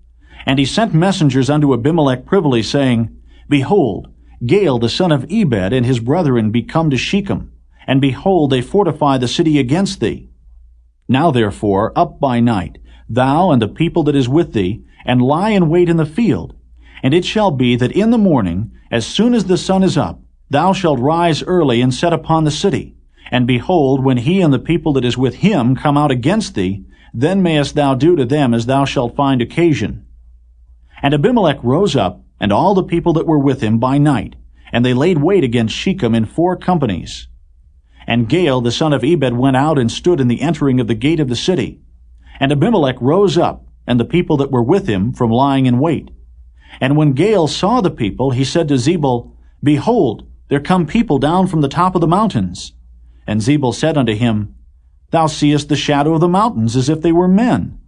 And he sent messengers unto Abimelech privily, saying, Behold, Gaal the son of Ebed and his brethren be come to Shechem, and behold, they fortify the city against thee. Now therefore, up by night, thou and the people that is with thee, and lie in wait in the field. And it shall be that in the morning, as soon as the sun is up, thou shalt rise early and set upon the city. And behold, when he and the people that is with him come out against thee, then mayest thou do to them as thou shalt find occasion. And Abimelech rose up, and all the people that were with him by night, and they laid wait against Shechem in 4 companies. And Gaal the son of Ebed went out and stood in the entering of the gate of the city. And Abimelech rose up, and the people that were with him, from lying in wait. And when Gaal saw the people, he said to Zebul, Behold, there come people down from the top of the mountains. And Zebul said unto him, Thou seest the shadow of the mountains, as if they were men.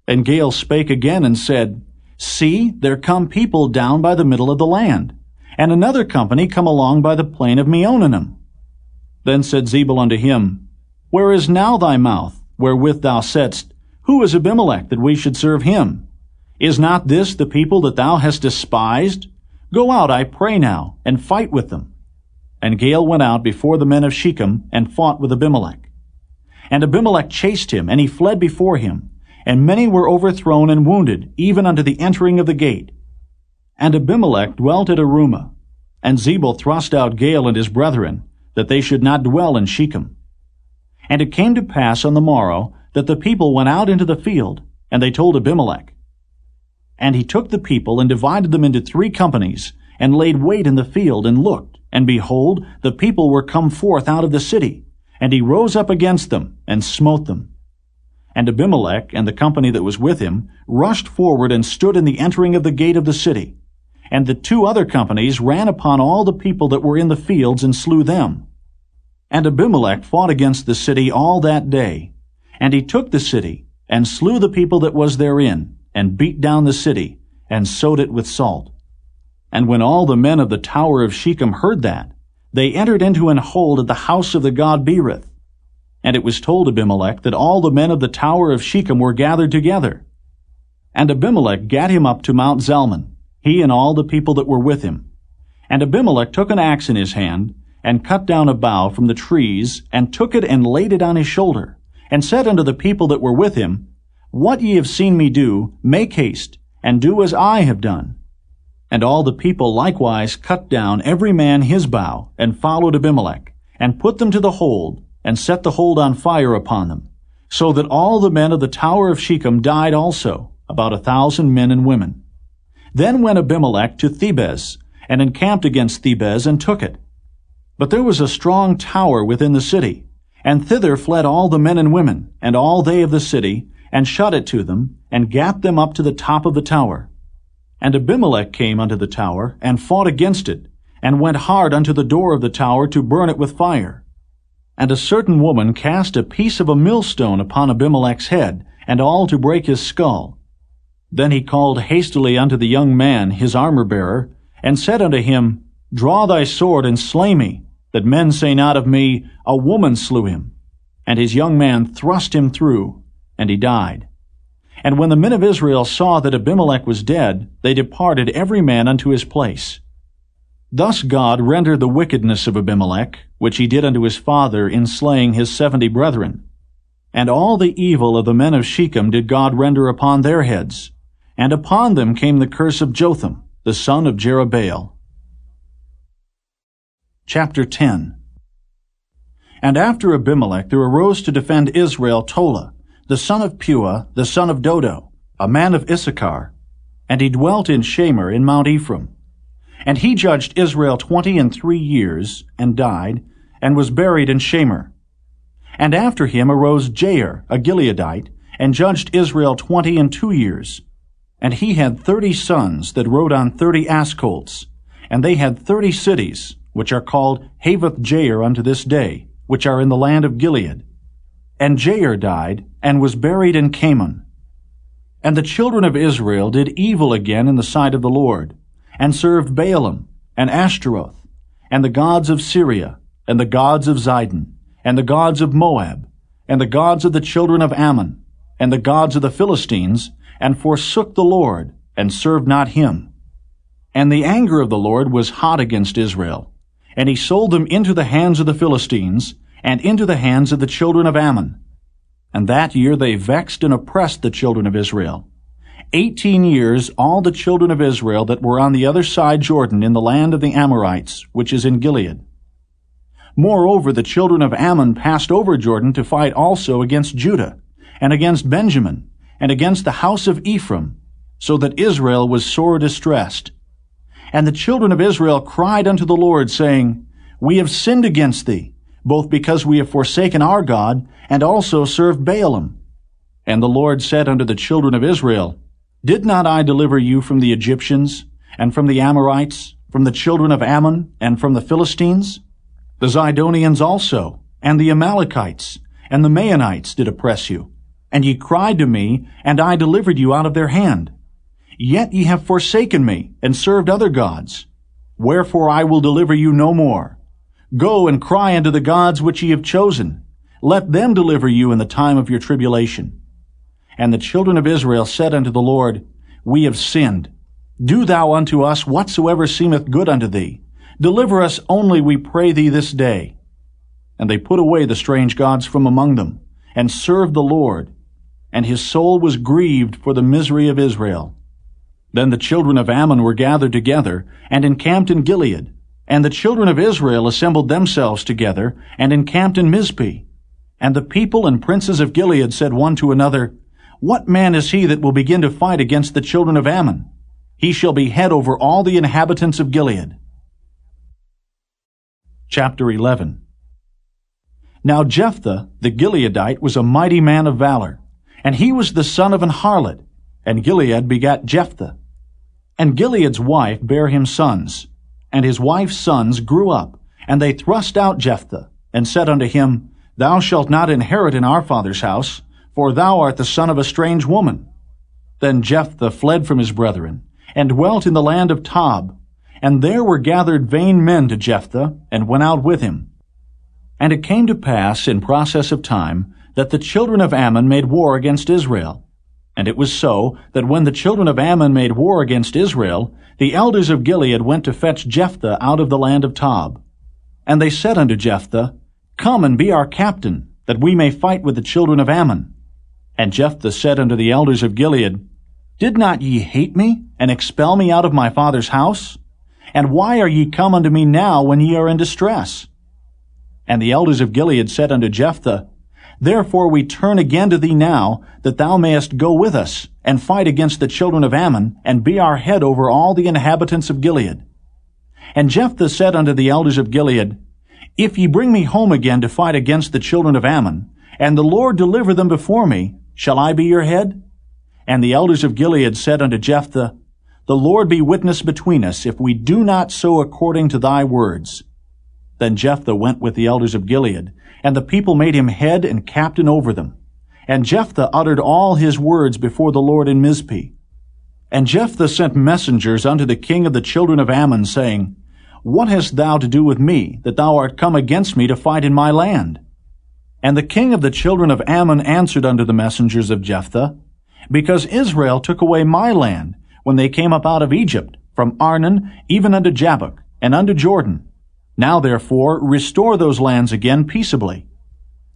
And Gaal spake again and said, See, there come people down by the middle of the land, and another company come along by the plain of Meonanim. Then said Zebul unto him, Where is now thy mouth, wherewith thou saidst, Who is Abimelech, that we should serve him? Is not this the people that thou hast despised? Go out, I pray now, and fight with them. And Gaal went out before the men of Shechem, and fought with Abimelech. And Abimelech chased him, and he fled before him. And many were overthrown and wounded, even unto the entering of the gate. And Abimelech dwelt at Arumah. And Zebul thrust out Gaal and his brethren, that they should not dwell in Shechem. And it came to pass on the morrow, that the people went out into the field, and they told Abimelech. And he took the people, and divided them into 3 companies, and laid wait in the field, and looked, and behold, the people were come forth out of the city. And he rose up against them, and smote them. And Abimelech and the company that was with him rushed forward and stood in the entering of the gate of the city. And the 2 other companies ran upon all the people that were in the fields and slew them. And Abimelech fought against the city all that day. And he took the city, and slew the people that was therein, and beat down the city, and sowed it with salt. And when all the men of the tower of Shechem heard that, they entered into an hold at the house of the god Berith. And it was told Abimelech that all the men of the tower of Shechem were gathered together. And Abimelech gat him up to Mount Zalmon, he and all the people that were with him. And Abimelech took an axe in his hand, and cut down a bough from the trees, and took it and laid it on his shoulder, and said unto the people that were with him, What ye have seen me do, make haste, and do as I have done. And all the people likewise cut down every man his bough, and followed Abimelech, and put them to the hold, and set the hold on fire upon them, so that all the men of the tower of Shechem died also, about 1,000 men and women. Then went Abimelech to Thebez, and encamped against Thebez, and took it. But there was a strong tower within the city, and thither fled all the men and women, and all they of the city, and shut it to them, and gat them up to the top of the tower. And Abimelech came unto the tower, and fought against it, and went hard unto the door of the tower to burn it with fire. And a certain woman cast a piece of a millstone upon Abimelech's head, and all to break his skull. Then he called hastily unto the young man, his armor-bearer, and said unto him, Draw thy sword, and slay me, that men say not of me, A woman slew him. And his young man thrust him through, and he died. And when the men of Israel saw that Abimelech was dead, they departed every man unto his place. Thus God rendered the wickedness of Abimelech, which he did unto his father in slaying his 70 brethren. And all the evil of the men of Shechem did God render upon their heads. And upon them came the curse of Jotham, the son of Jerubbaal. Chapter 10. And after Abimelech there arose to defend Israel Tola, the son of Puah, the son of Dodo, a man of Issachar. And he dwelt in Shamir in Mount Ephraim. And he judged Israel 23 years, and died, and was buried in Shamir. And after him arose Jair, a Gileadite, and judged Israel 22 years. And he had 30 sons that rode on 30 ass colts. And they had 30 cities, which are called Havoth Jair unto this day, which are in the land of Gilead. And Jair died, and was buried in Camon. And the children of Israel did evil again in the sight of the Lord, and served Baalim, and Ashtaroth, and the gods of Syria, and the gods of Zidon, and the gods of Moab, and the gods of the children of Ammon, and the gods of the Philistines, and forsook the Lord, and served not him. And the anger of the Lord was hot against Israel, and he sold them into the hands of the Philistines, and into the hands of the children of Ammon. And that year they vexed and oppressed the children of Israel. 18 years all the children of Israel that were on the other side Jordan in the land of the Amorites, which is in Gilead. Moreover, the children of Ammon passed over Jordan to fight also against Judah, and against Benjamin, and against the house of Ephraim, so that Israel was sore distressed. And the children of Israel cried unto the Lord, saying, We have sinned against thee, both because we have forsaken our God, and also served Baalim. And the Lord said unto the children of Israel, Did not I deliver you from the Egyptians, and from the Amorites, from the children of Ammon, and from the Philistines? The Zidonians also, and the Amalekites, and the Maonites did oppress you. And ye cried to me, and I delivered you out of their hand. Yet ye have forsaken me, and served other gods. Wherefore I will deliver you no more. Go and cry unto the gods which ye have chosen. Let them deliver you in the time of your tribulation. And the children of Israel said unto the Lord, We have sinned. Do thou unto us whatsoever seemeth good unto thee. Deliver us only, we pray thee, this day. And they put away the strange gods from among them, and served the Lord. And his soul was grieved for the misery of Israel. Then the children of Ammon were gathered together, and encamped in Gilead. And the children of Israel assembled themselves together, and encamped in Mizpeh. And the people and princes of Gilead said one to another, What man is he that will begin to fight against the children of Ammon? He shall be head over all the inhabitants of Gilead. Chapter 11. Now Jephthah the Gileadite was a mighty man of valor, and he was the son of an harlot, and Gilead begat Jephthah. And Gilead's wife bare him sons, and his wife's sons grew up, and they thrust out Jephthah, and said unto him, Thou shalt not inherit in our father's house, for thou art the son of a strange woman. Then Jephthah fled from his brethren, and dwelt in the land of Tob. And there were gathered vain men to Jephthah, and went out with him. And it came to pass in process of time, that the children of Ammon made war against Israel. And it was so, that when the children of Ammon made war against Israel, the elders of Gilead went to fetch Jephthah out of the land of Tob. And they said unto Jephthah, Come and be our captain, that we may fight with the children of Ammon. And Jephthah said unto the elders of Gilead, Did not ye hate me, and expel me out of my father's house? And why are ye come unto me now, when ye are in distress? And the elders of Gilead said unto Jephthah, Therefore we turn again to thee now, that thou mayest go with us, and fight against the children of Ammon, and be our head over all the inhabitants of Gilead. And Jephthah said unto the elders of Gilead, If ye bring me home again to fight against the children of Ammon, and the Lord deliver them before me, shall I be your head? And the elders of Gilead said unto Jephthah, The Lord be witness between us, if we do not so according to thy words. Then Jephthah went with the elders of Gilead, and the people made him head and captain over them. And Jephthah uttered all his words before the Lord in Mizpeh. And Jephthah sent messengers unto the king of the children of Ammon, saying, What hast thou to do with me, that thou art come against me to fight in my land? And the king of the children of Ammon answered unto the messengers of Jephthah, Because Israel took away my land, when they came up out of Egypt, from Arnon even unto Jabbok, and unto Jordan. Now therefore restore those lands again peaceably.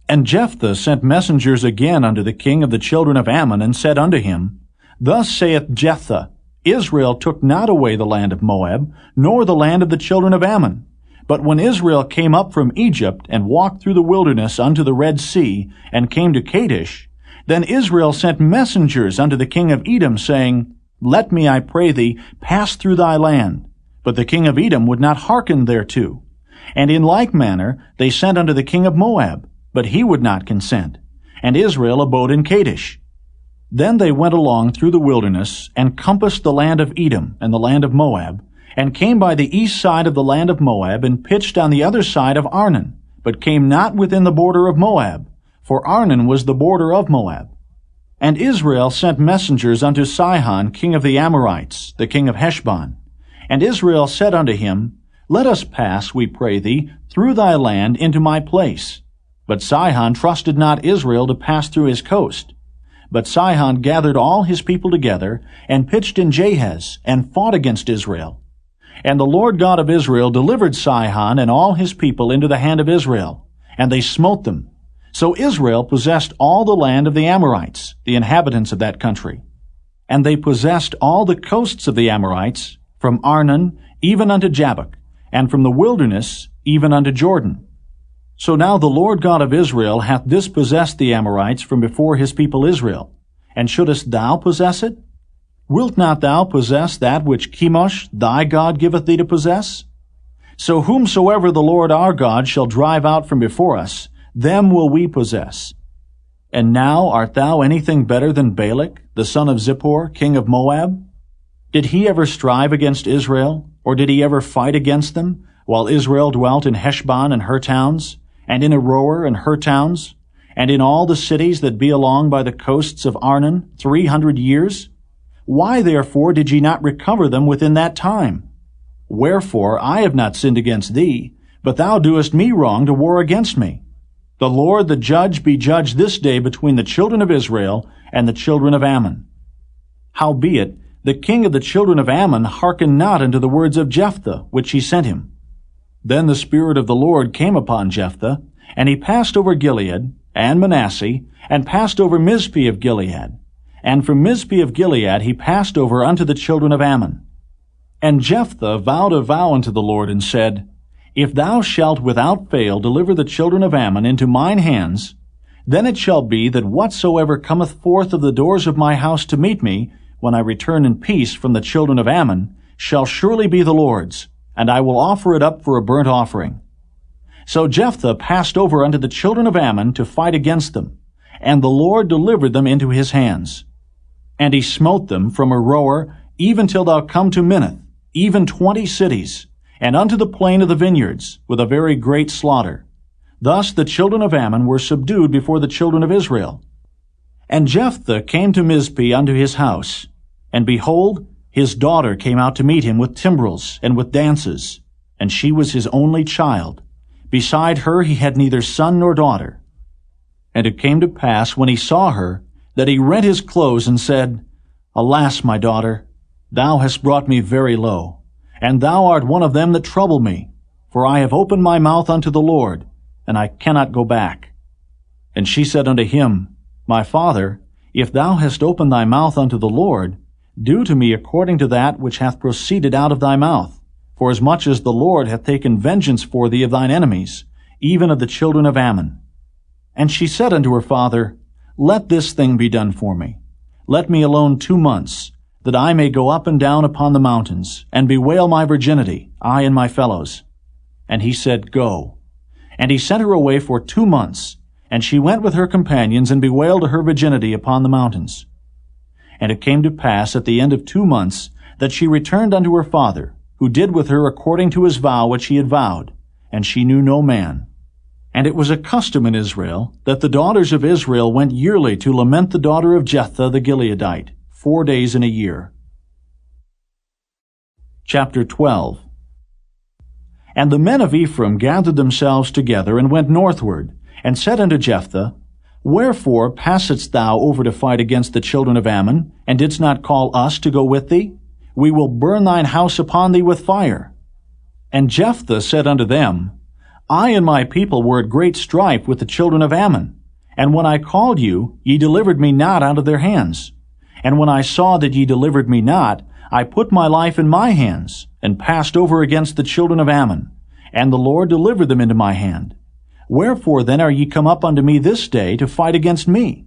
And Jephthah sent messengers again unto the king of the children of Ammon, and said unto him, Thus saith Jephthah, Israel took not away the land of Moab, nor the land of the children of Ammon. But when Israel came up from Egypt, and walked through the wilderness unto the Red Sea, and came to Kadesh, then Israel sent messengers unto the king of Edom, saying, Let me, I pray thee, pass through thy land. But the king of Edom would not hearken thereto. And in like manner they sent unto the king of Moab, but he would not consent. And Israel abode in Kadesh. Then they went along through the wilderness, and compassed the land of Edom and the land of Moab, and came by the east side of the land of Moab, and pitched on the other side of Arnon, but came not within the border of Moab, for Arnon was the border of Moab. And Israel sent messengers unto Sihon, king of the Amorites, the king of Heshbon. And Israel said unto him, Let us pass, we pray thee, through thy land into my place. But Sihon trusted not Israel to pass through his coast. But Sihon gathered all his people together, and pitched in Jahaz, and fought against Israel. And the Lord God of Israel delivered Sihon and all his people into the hand of Israel, and they smote them. So Israel possessed all the land of the Amorites, the inhabitants of that country. And they possessed all the coasts of the Amorites, from Arnon even unto Jabbok, and from the wilderness even unto Jordan. So now the Lord God of Israel hath dispossessed the Amorites from before his people Israel. And shouldest thou possess it? Wilt not thou possess that which Chemosh thy God giveth thee to possess? So whomsoever the Lord our God shall drive out from before us, them will we possess. And now art thou anything better than Balak, the son of Zippor, king of Moab? Did he ever strive against Israel, or did he ever fight against them, while Israel dwelt in Heshbon and her towns, and in Aroer and her towns, and in all the cities that be along by the coasts of Arnon 300 years? Why therefore did ye not recover them within that time? Wherefore I have not sinned against thee, but thou doest me wrong to war against me. The Lord the judge be judged this day between the children of Israel and the children of Ammon. Howbeit, the king of the children of Ammon hearkened not unto the words of Jephthah, which he sent him. Then the Spirit of the Lord came upon Jephthah, and he passed over Gilead, and Manasseh, and passed over Mizpeh of Gilead. And from Mizpeh of Gilead he passed over unto the children of Ammon. And Jephthah vowed a vow unto the Lord, and said, If thou shalt without fail deliver the children of Ammon into mine hands, then it shall be that whatsoever cometh forth of the doors of my house to meet me, when I return in peace from the children of Ammon, shall surely be the Lord's, and I will offer it up for a burnt offering. So Jephthah passed over unto the children of Ammon to fight against them, and the Lord delivered them into his hands. And he smote them from Aroer even till thou come to Minnith, even 20 cities, and unto the plain of the vineyards, with a very great slaughter. Thus the children of Ammon were subdued before the children of Israel. And Jephthah came to Mizpeh unto his house, and behold, his daughter came out to meet him with timbrels and with dances, and she was his only child. Beside her he had neither son nor daughter. And it came to pass, when he saw her, that he rent his clothes and said, Alas, my daughter, thou hast brought me very low, and thou art one of them that trouble me, for I have opened my mouth unto the Lord, and I cannot go back. And she said unto him, My father, if thou hast opened thy mouth unto the Lord, do to me according to that which hath proceeded out of thy mouth, forasmuch as the Lord hath taken vengeance for thee of thine enemies, even of the children of Ammon. And she said unto her father, Let this thing be done for me. Let me alone 2 months, that I may go up and down upon the mountains, and bewail my virginity, I and my fellows. And he said, Go. And he sent her away for 2 months, and she went with her companions, and bewailed her virginity upon the mountains. And it came to pass at the end of 2 months, that she returned unto her father, who did with her according to his vow which he had vowed, and she knew no man. And it was a custom in Israel, that the daughters of Israel went yearly to lament the daughter of Jephthah the Gileadite, 4 days in a year. Chapter 12. And the men of Ephraim gathered themselves together, and went northward, and said unto Jephthah, Wherefore passedst thou over to fight against the children of Ammon, and didst not call us to go with thee? We will burn thine house upon thee with fire. And Jephthah said unto them, I and my people were at great strife with the children of Ammon, and when I called you, ye delivered me not out of their hands. And when I saw that ye delivered me not, I put my life in my hands, and passed over against the children of Ammon, and the Lord delivered them into my hand. Wherefore then are ye come up unto me this day to fight against me?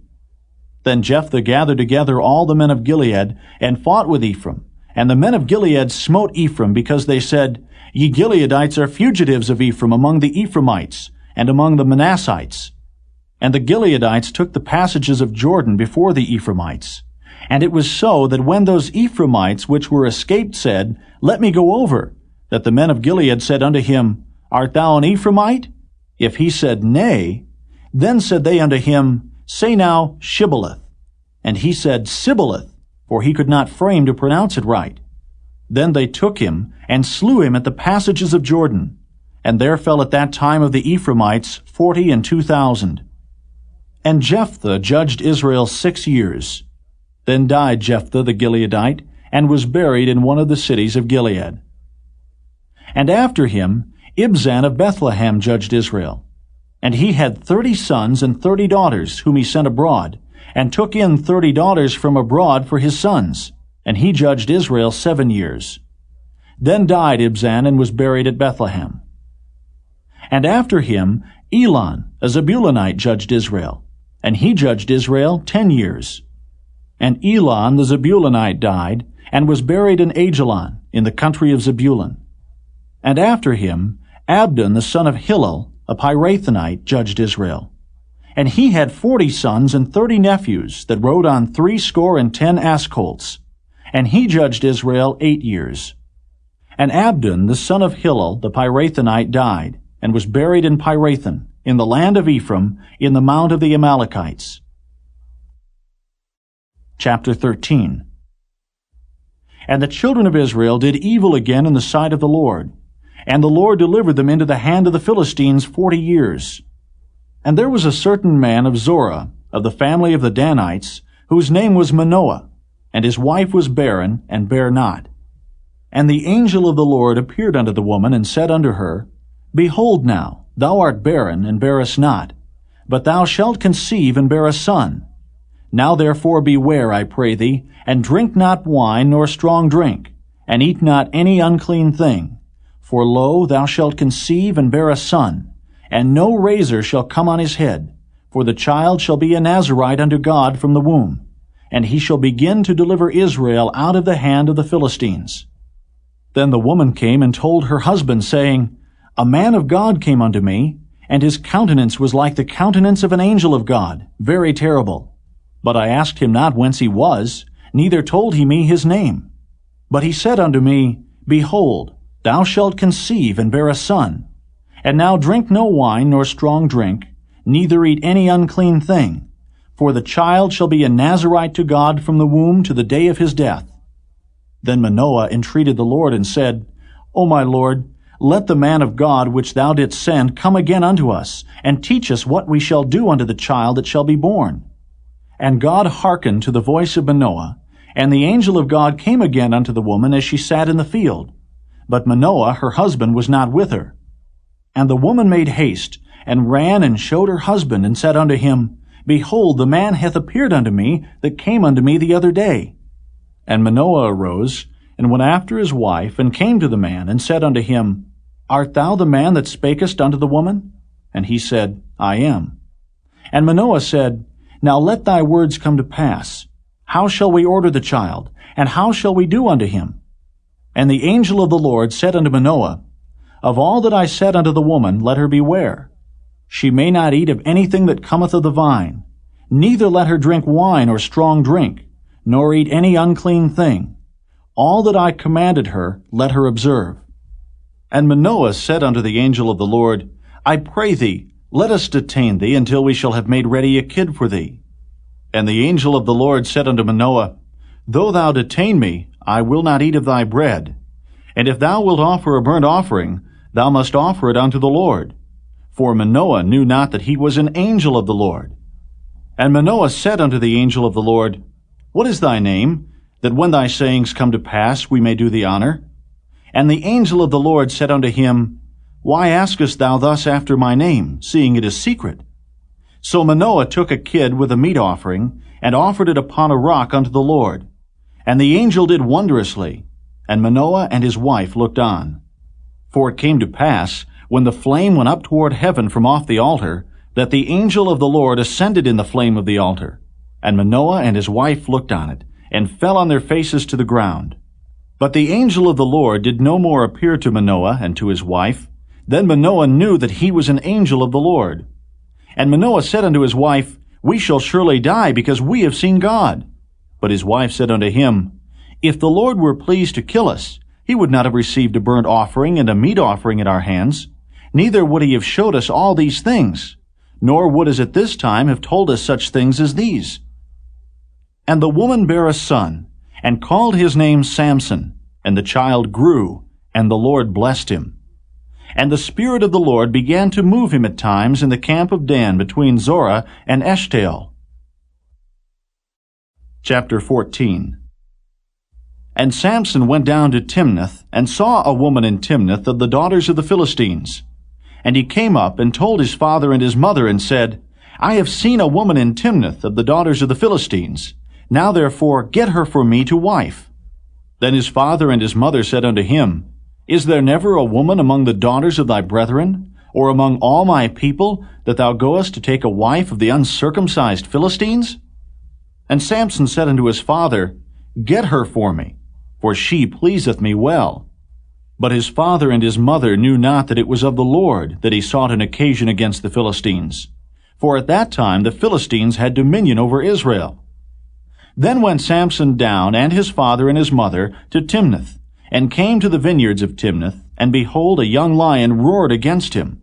Then Jephthah gathered together all the men of Gilead, and fought with Ephraim. And the men of Gilead smote Ephraim, because they said, Ye Gileadites are fugitives of Ephraim among the Ephraimites, and among the Manassites. And the Gileadites took the passages of Jordan before the Ephraimites. And it was so that when those Ephraimites which were escaped said, Let me go over, that the men of Gilead said unto him, Art thou an Ephraimite? If he said, Nay, then said they unto him, Say now, Shibboleth. And he said, Sibboleth, for he could not frame to pronounce it right. Then they took him, and slew him at the passages of Jordan. And there fell at that time of the Ephraimites 42,000. And Jephthah judged Israel 6 years. Then died Jephthah the Gileadite, and was buried in one of the cities of Gilead. And after him Ibzan of Bethlehem judged Israel. And he had 30 sons and 30 daughters, whom he sent abroad, and took in 30 daughters from abroad for his sons. And he judged Israel 7 years. Then died Ibzan, and was buried at Bethlehem. And after him Elon, a Zebulunite, judged Israel. And he judged Israel 10 years. And Elon the Zebulunite died, and was buried in Ajalon, in the country of Zebulun. And after him Abdon the son of Hillel, a Pirathonite, judged Israel. And he had 40 sons and 30 nephews, that rode on 70 ass colts. And he judged Israel 8 years. And Abdon the son of Hillel, the Pirathonite, died, and was buried in Pirathon, in the land of Ephraim, in the mount of the Amalekites. Chapter 13. And the children of Israel did evil again in the sight of the Lord. And the Lord delivered them into the hand of the Philistines 40 years. And there was a certain man of Zorah, of the family of the Danites, whose name was Manoah, and his wife was barren, and bare not. And the angel of the Lord appeared unto the woman, and said unto her, Behold now, thou art barren, and bearest not, but thou shalt conceive, and bear a son. Now therefore beware, I pray thee, and drink not wine nor strong drink, and eat not any unclean thing. For lo, thou shalt conceive, and bear a son, and no razor shall come on his head, for the child shall be a Nazarite unto God from the womb, and he shall begin to deliver Israel out of the hand of the Philistines. Then the woman came and told her husband, saying, A man of God came unto me, and his countenance was like the countenance of an angel of God, very terrible. But I asked him not whence he was, neither told he me his name. But he said unto me, Behold, thou shalt conceive, and bear a son. And now drink no wine nor strong drink, neither eat any unclean thing. For the child shall be a Nazarite to God from the womb to the day of his death. Then Manoah entreated the Lord, and said, O my Lord, let the man of God which thou didst send come again unto us, and teach us what we shall do unto the child that shall be born. And God hearkened to the voice of Manoah, and the angel of God came again unto the woman as she sat in the field. But Manoah her husband was not with her. And the woman made haste, and ran and showed her husband, and said unto him, Behold, the man hath appeared unto me, that came unto me the other day. And Manoah arose, and went after his wife, and came to the man, and said unto him, Art thou the man that spakest unto the woman? And he said, I am. And Manoah said, Now let thy words come to pass. How shall we order the child, and how shall we do unto him? And the angel of the Lord said unto Manoah, Of all that I said unto the woman, let her beware. She may not eat of anything that cometh of the vine, neither let her drink wine or strong drink, nor eat any unclean thing. All that I commanded her, let her observe. And Manoah said unto the angel of the Lord, I pray thee, let us detain thee until we shall have made ready a kid for thee. And the angel of the Lord said unto Manoah, Though thou detain me, I will not eat of thy bread. And if thou wilt offer a burnt offering, thou must offer it unto the Lord. For Manoah knew not that he was an angel of the Lord. And Manoah said unto the angel of the Lord, What is thy name, that when thy sayings come to pass we may do thee honor? And the angel of the Lord said unto him, Why askest thou thus after my name, seeing it is secret? So Manoah took a kid with a meat offering, and offered it upon a rock unto the Lord. And the angel did wondrously, and Manoah and his wife looked on. For it came to pass, when the flame went up toward heaven from off the altar, that the angel of the Lord ascended in the flame of the altar. And Manoah and his wife looked on it, and fell on their faces to the ground. But the angel of the Lord did no more appear to Manoah and to his wife. Then Manoah knew that he was an angel of the Lord. And Manoah said unto his wife, We shall surely die, because we have seen God. But his wife said unto him, If the Lord were pleased to kill us, he would not have received a burnt offering and a meat offering at our hands, neither would he have showed us all these things, nor would as at this time have told us such things as these. And the woman bare a son, and called his name Samson, and the child grew, and the Lord blessed him. And the Spirit of the Lord began to move him at times in the camp of Dan between Zorah and Eshtaol. Chapter 14. And Samson went down to Timnath, and saw a woman in Timnath of the daughters of the Philistines. And he came up and told his father and his mother, and said, I have seen a woman in Timnath of the daughters of the Philistines. Now therefore get her for me to wife. Then his father and his mother said unto him, Is there never a woman among the daughters of thy brethren, or among all my people, that thou goest to take a wife of the uncircumcised Philistines? And Samson said unto his father, Get her for me, for she pleaseth me well. But his father and his mother knew not that it was of the Lord that he sought an occasion against the Philistines. For at that time the Philistines had dominion over Israel. Then went Samson down, and his father and his mother, to Timnath, and came to the vineyards of Timnath, and behold, a young lion roared against him.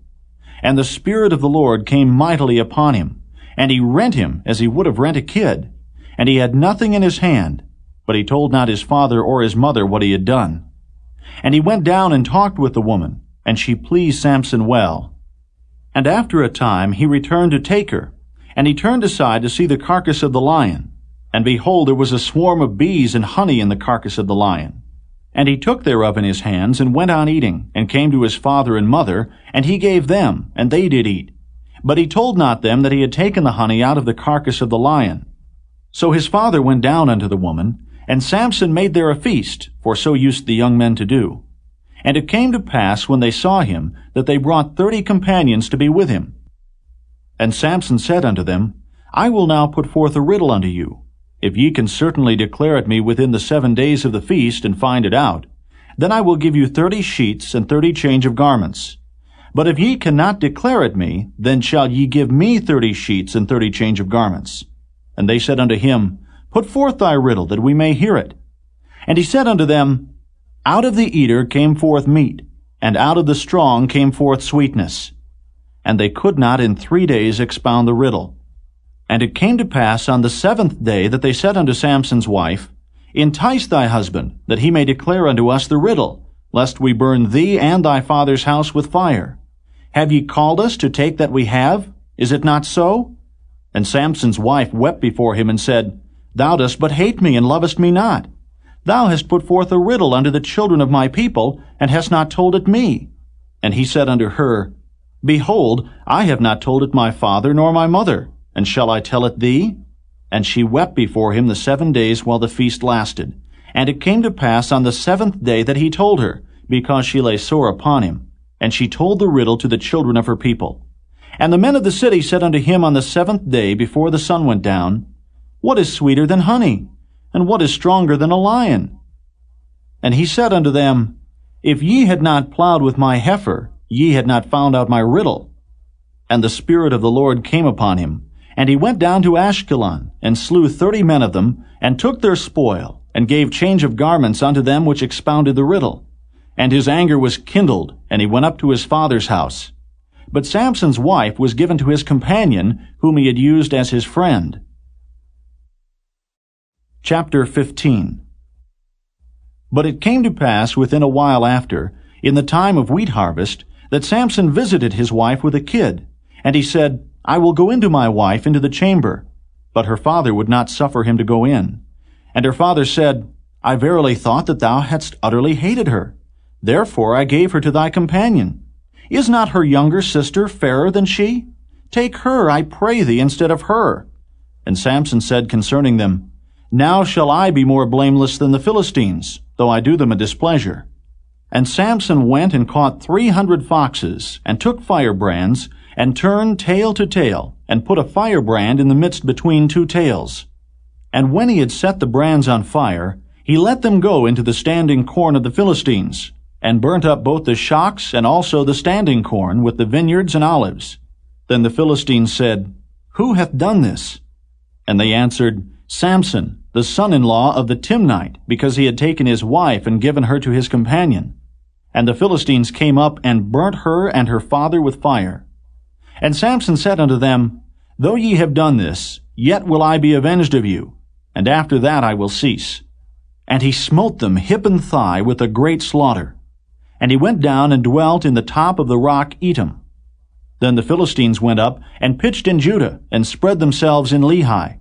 And the Spirit of the Lord came mightily upon him, and he rent him as he would have rent a kid. And he had nothing in his hand, but he told not his father or his mother what he had done. And he went down and talked with the woman, and she pleased Samson well. And after a time he returned to take her, and he turned aside to see the carcass of the lion. And behold, there was a swarm of bees and honey in the carcass of the lion. And he took thereof in his hands, and went on eating, and came to his father and mother, and he gave them, and they did eat. But he told not them that he had taken the honey out of the carcass of the lion. So his father went down unto the woman, and Samson made there a feast, for so used the young men to do. And it came to pass, when they saw him, that they brought 30 companions to be with him. And Samson said unto them, I will now put forth a riddle unto you. If ye can certainly declare it me within the 7 days of the feast, and find it out, then I will give you 30 sheets and 30 change of garments. But if ye cannot declare it me, then shall ye give me 30 sheets and 30 change of garments. And they said unto him, Put forth thy riddle, that we may hear it. And he said unto them, Out of the eater came forth meat, and out of the strong came forth sweetness. And they could not in 3 days expound the riddle. And it came to pass on the 7th day that they said unto Samson's wife, Entice thy husband, that he may declare unto us the riddle, lest we burn thee and thy father's house with fire. Have ye called us to take that we have? Is it not so? And Samson's wife wept before him, and said, Thou dost but hate me, and lovest me not. Thou hast put forth a riddle unto the children of my people, and hast not told it me. And he said unto her, Behold, I have not told it my father nor my mother, and shall I tell it thee? And she wept before him the 7 days while the feast lasted. And it came to pass on the 7th day that he told her, because she lay sore upon him. And she told the riddle to the children of her people. And the men of the city said unto him on the 7th day before the sun went down, What is sweeter than honey? And what is stronger than a lion? And he said unto them, If ye had not plowed with my heifer, ye had not found out my riddle. And the Spirit of the Lord came upon him, and he went down to Ashkelon, and slew 30 men of them, and took their spoil, and gave change of garments unto them which expounded the riddle. And his anger was kindled, and he went up to his father's house. But Samson's wife was given to his companion, whom he had used as his friend. Chapter 15. But it came to pass within a while after, in the time of wheat harvest, that Samson visited his wife with a kid. And he said, I will go into my wife into the chamber. But her father would not suffer him to go in. And her father said, I verily thought that thou hadst utterly hated her. Therefore I gave her to thy companion. Is not her younger sister fairer than she? Take her, I pray thee, instead of her. And Samson said concerning them, Now shall I be more blameless than the Philistines, though I do them a displeasure. And Samson went and caught 300 foxes, and took firebrands, and turned tail to tail, and put a firebrand in the midst between 2 tails. And when he had set the brands on fire, he let them go into the standing corn of the Philistines, and burnt up both the shocks and also the standing corn with the vineyards and olives. Then the Philistines said, Who hath done this? And they answered, Samson, the son-in-law of the Timnite, because he had taken his wife and given her to his companion. And the Philistines came up and burnt her and her father with fire. And Samson said unto them, Though ye have done this, yet will I be avenged of you, and after that I will cease. And he smote them hip and thigh with a great slaughter. And he went down and dwelt in the top of the rock Etam. Then the Philistines went up and pitched in Judah, and spread themselves in Lehi.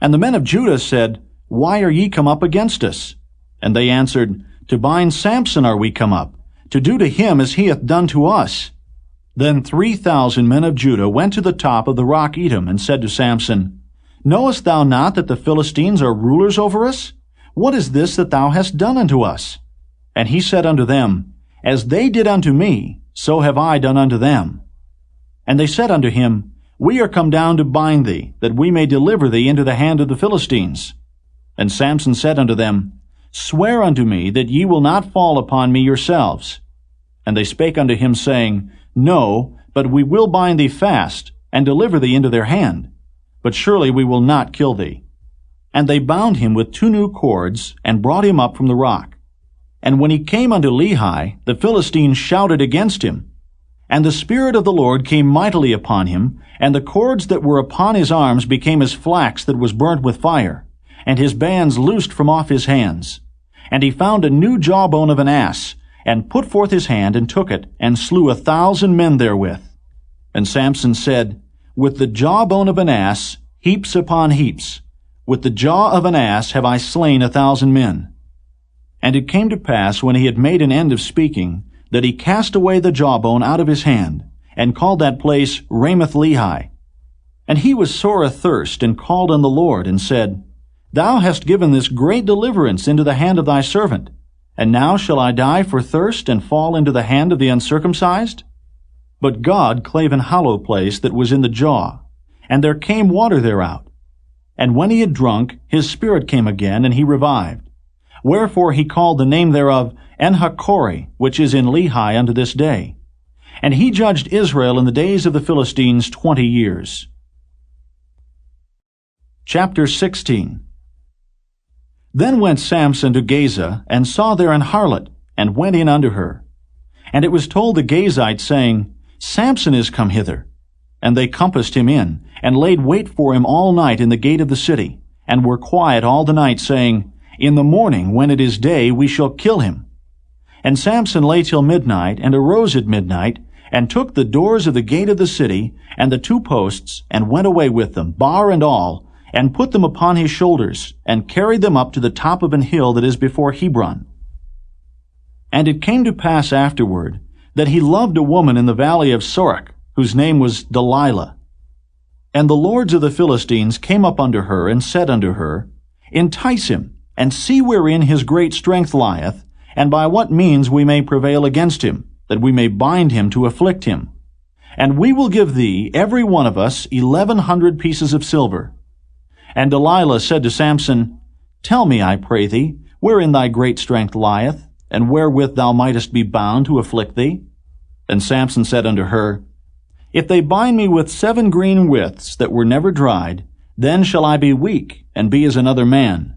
And the men of Judah said, Why are ye come up against us? And they answered, To bind Samson are we come up, to do to him as he hath done to us. Then 3,000 men of Judah went to the top of the rock Etam, and said to Samson, Knowest thou not that the Philistines are rulers over us? What is this that thou hast done unto us? And he said unto them, As they did unto me, so have I done unto them. And they said unto him, We are come down to bind thee, that we may deliver thee into the hand of the Philistines. And Samson said unto them, Swear unto me that ye will not fall upon me yourselves. And they spake unto him, saying, No, but we will bind thee fast, and deliver thee into their hand. But surely we will not kill thee. And they bound him with 2 new cords, and brought him up from the rock. And when he came unto Lehi, the Philistines shouted against him. And the Spirit of the Lord came mightily upon him, and the cords that were upon his arms became as flax that was burnt with fire, and his bands loosed from off his hands. And he found a new jawbone of an ass, and put forth his hand, and took it, and slew 1,000 men therewith. And Samson said, With the jawbone of an ass, heaps upon heaps. With the jaw of an ass have I slain 1,000 men. And it came to pass, when he had made an end of speaking, that he cast away the jawbone out of his hand, and called that place Ramoth-Lehi. And he was sore athirst, and called on the Lord, and said, Thou hast given this great deliverance into the hand of thy servant, and now shall I die for thirst, and fall into the hand of the uncircumcised? But God clave an hollow place that was in the jaw, and there came water thereout. And when he had drunk, his spirit came again, and he revived. Wherefore he called the name thereof En-hakkore, which is in Lehi unto this day. And he judged Israel in the days of the Philistines 20 years. Chapter 16. Then went Samson to Gaza, and saw there an harlot, and went in unto her. And it was told the Gazites, saying, Samson is come hither. And they compassed him in, and laid wait for him all night in the gate of the city, and were quiet all the night, saying, In the morning, when it is day, we shall kill him. And Samson lay till midnight, and arose at midnight, and took the doors of the gate of the city, and the 2 posts, and went away with them, bar and all, and put them upon his shoulders, and carried them up to the top of an hill that is before Hebron. And it came to pass afterward, that he loved a woman in the valley of Sorek, whose name was Delilah. And the lords of the Philistines came up unto her, and said unto her, Entice him, and see wherein his great strength lieth, and by what means we may prevail against him, that we may bind him to afflict him. And we will give thee, every one of us, 1,100 pieces of silver. And Delilah said to Samson, Tell me, I pray thee, wherein thy great strength lieth, and wherewith thou mightest be bound to afflict thee? And Samson said unto her, If they bind me with 7 green withs that were never dried, then shall I be weak, and be as another man.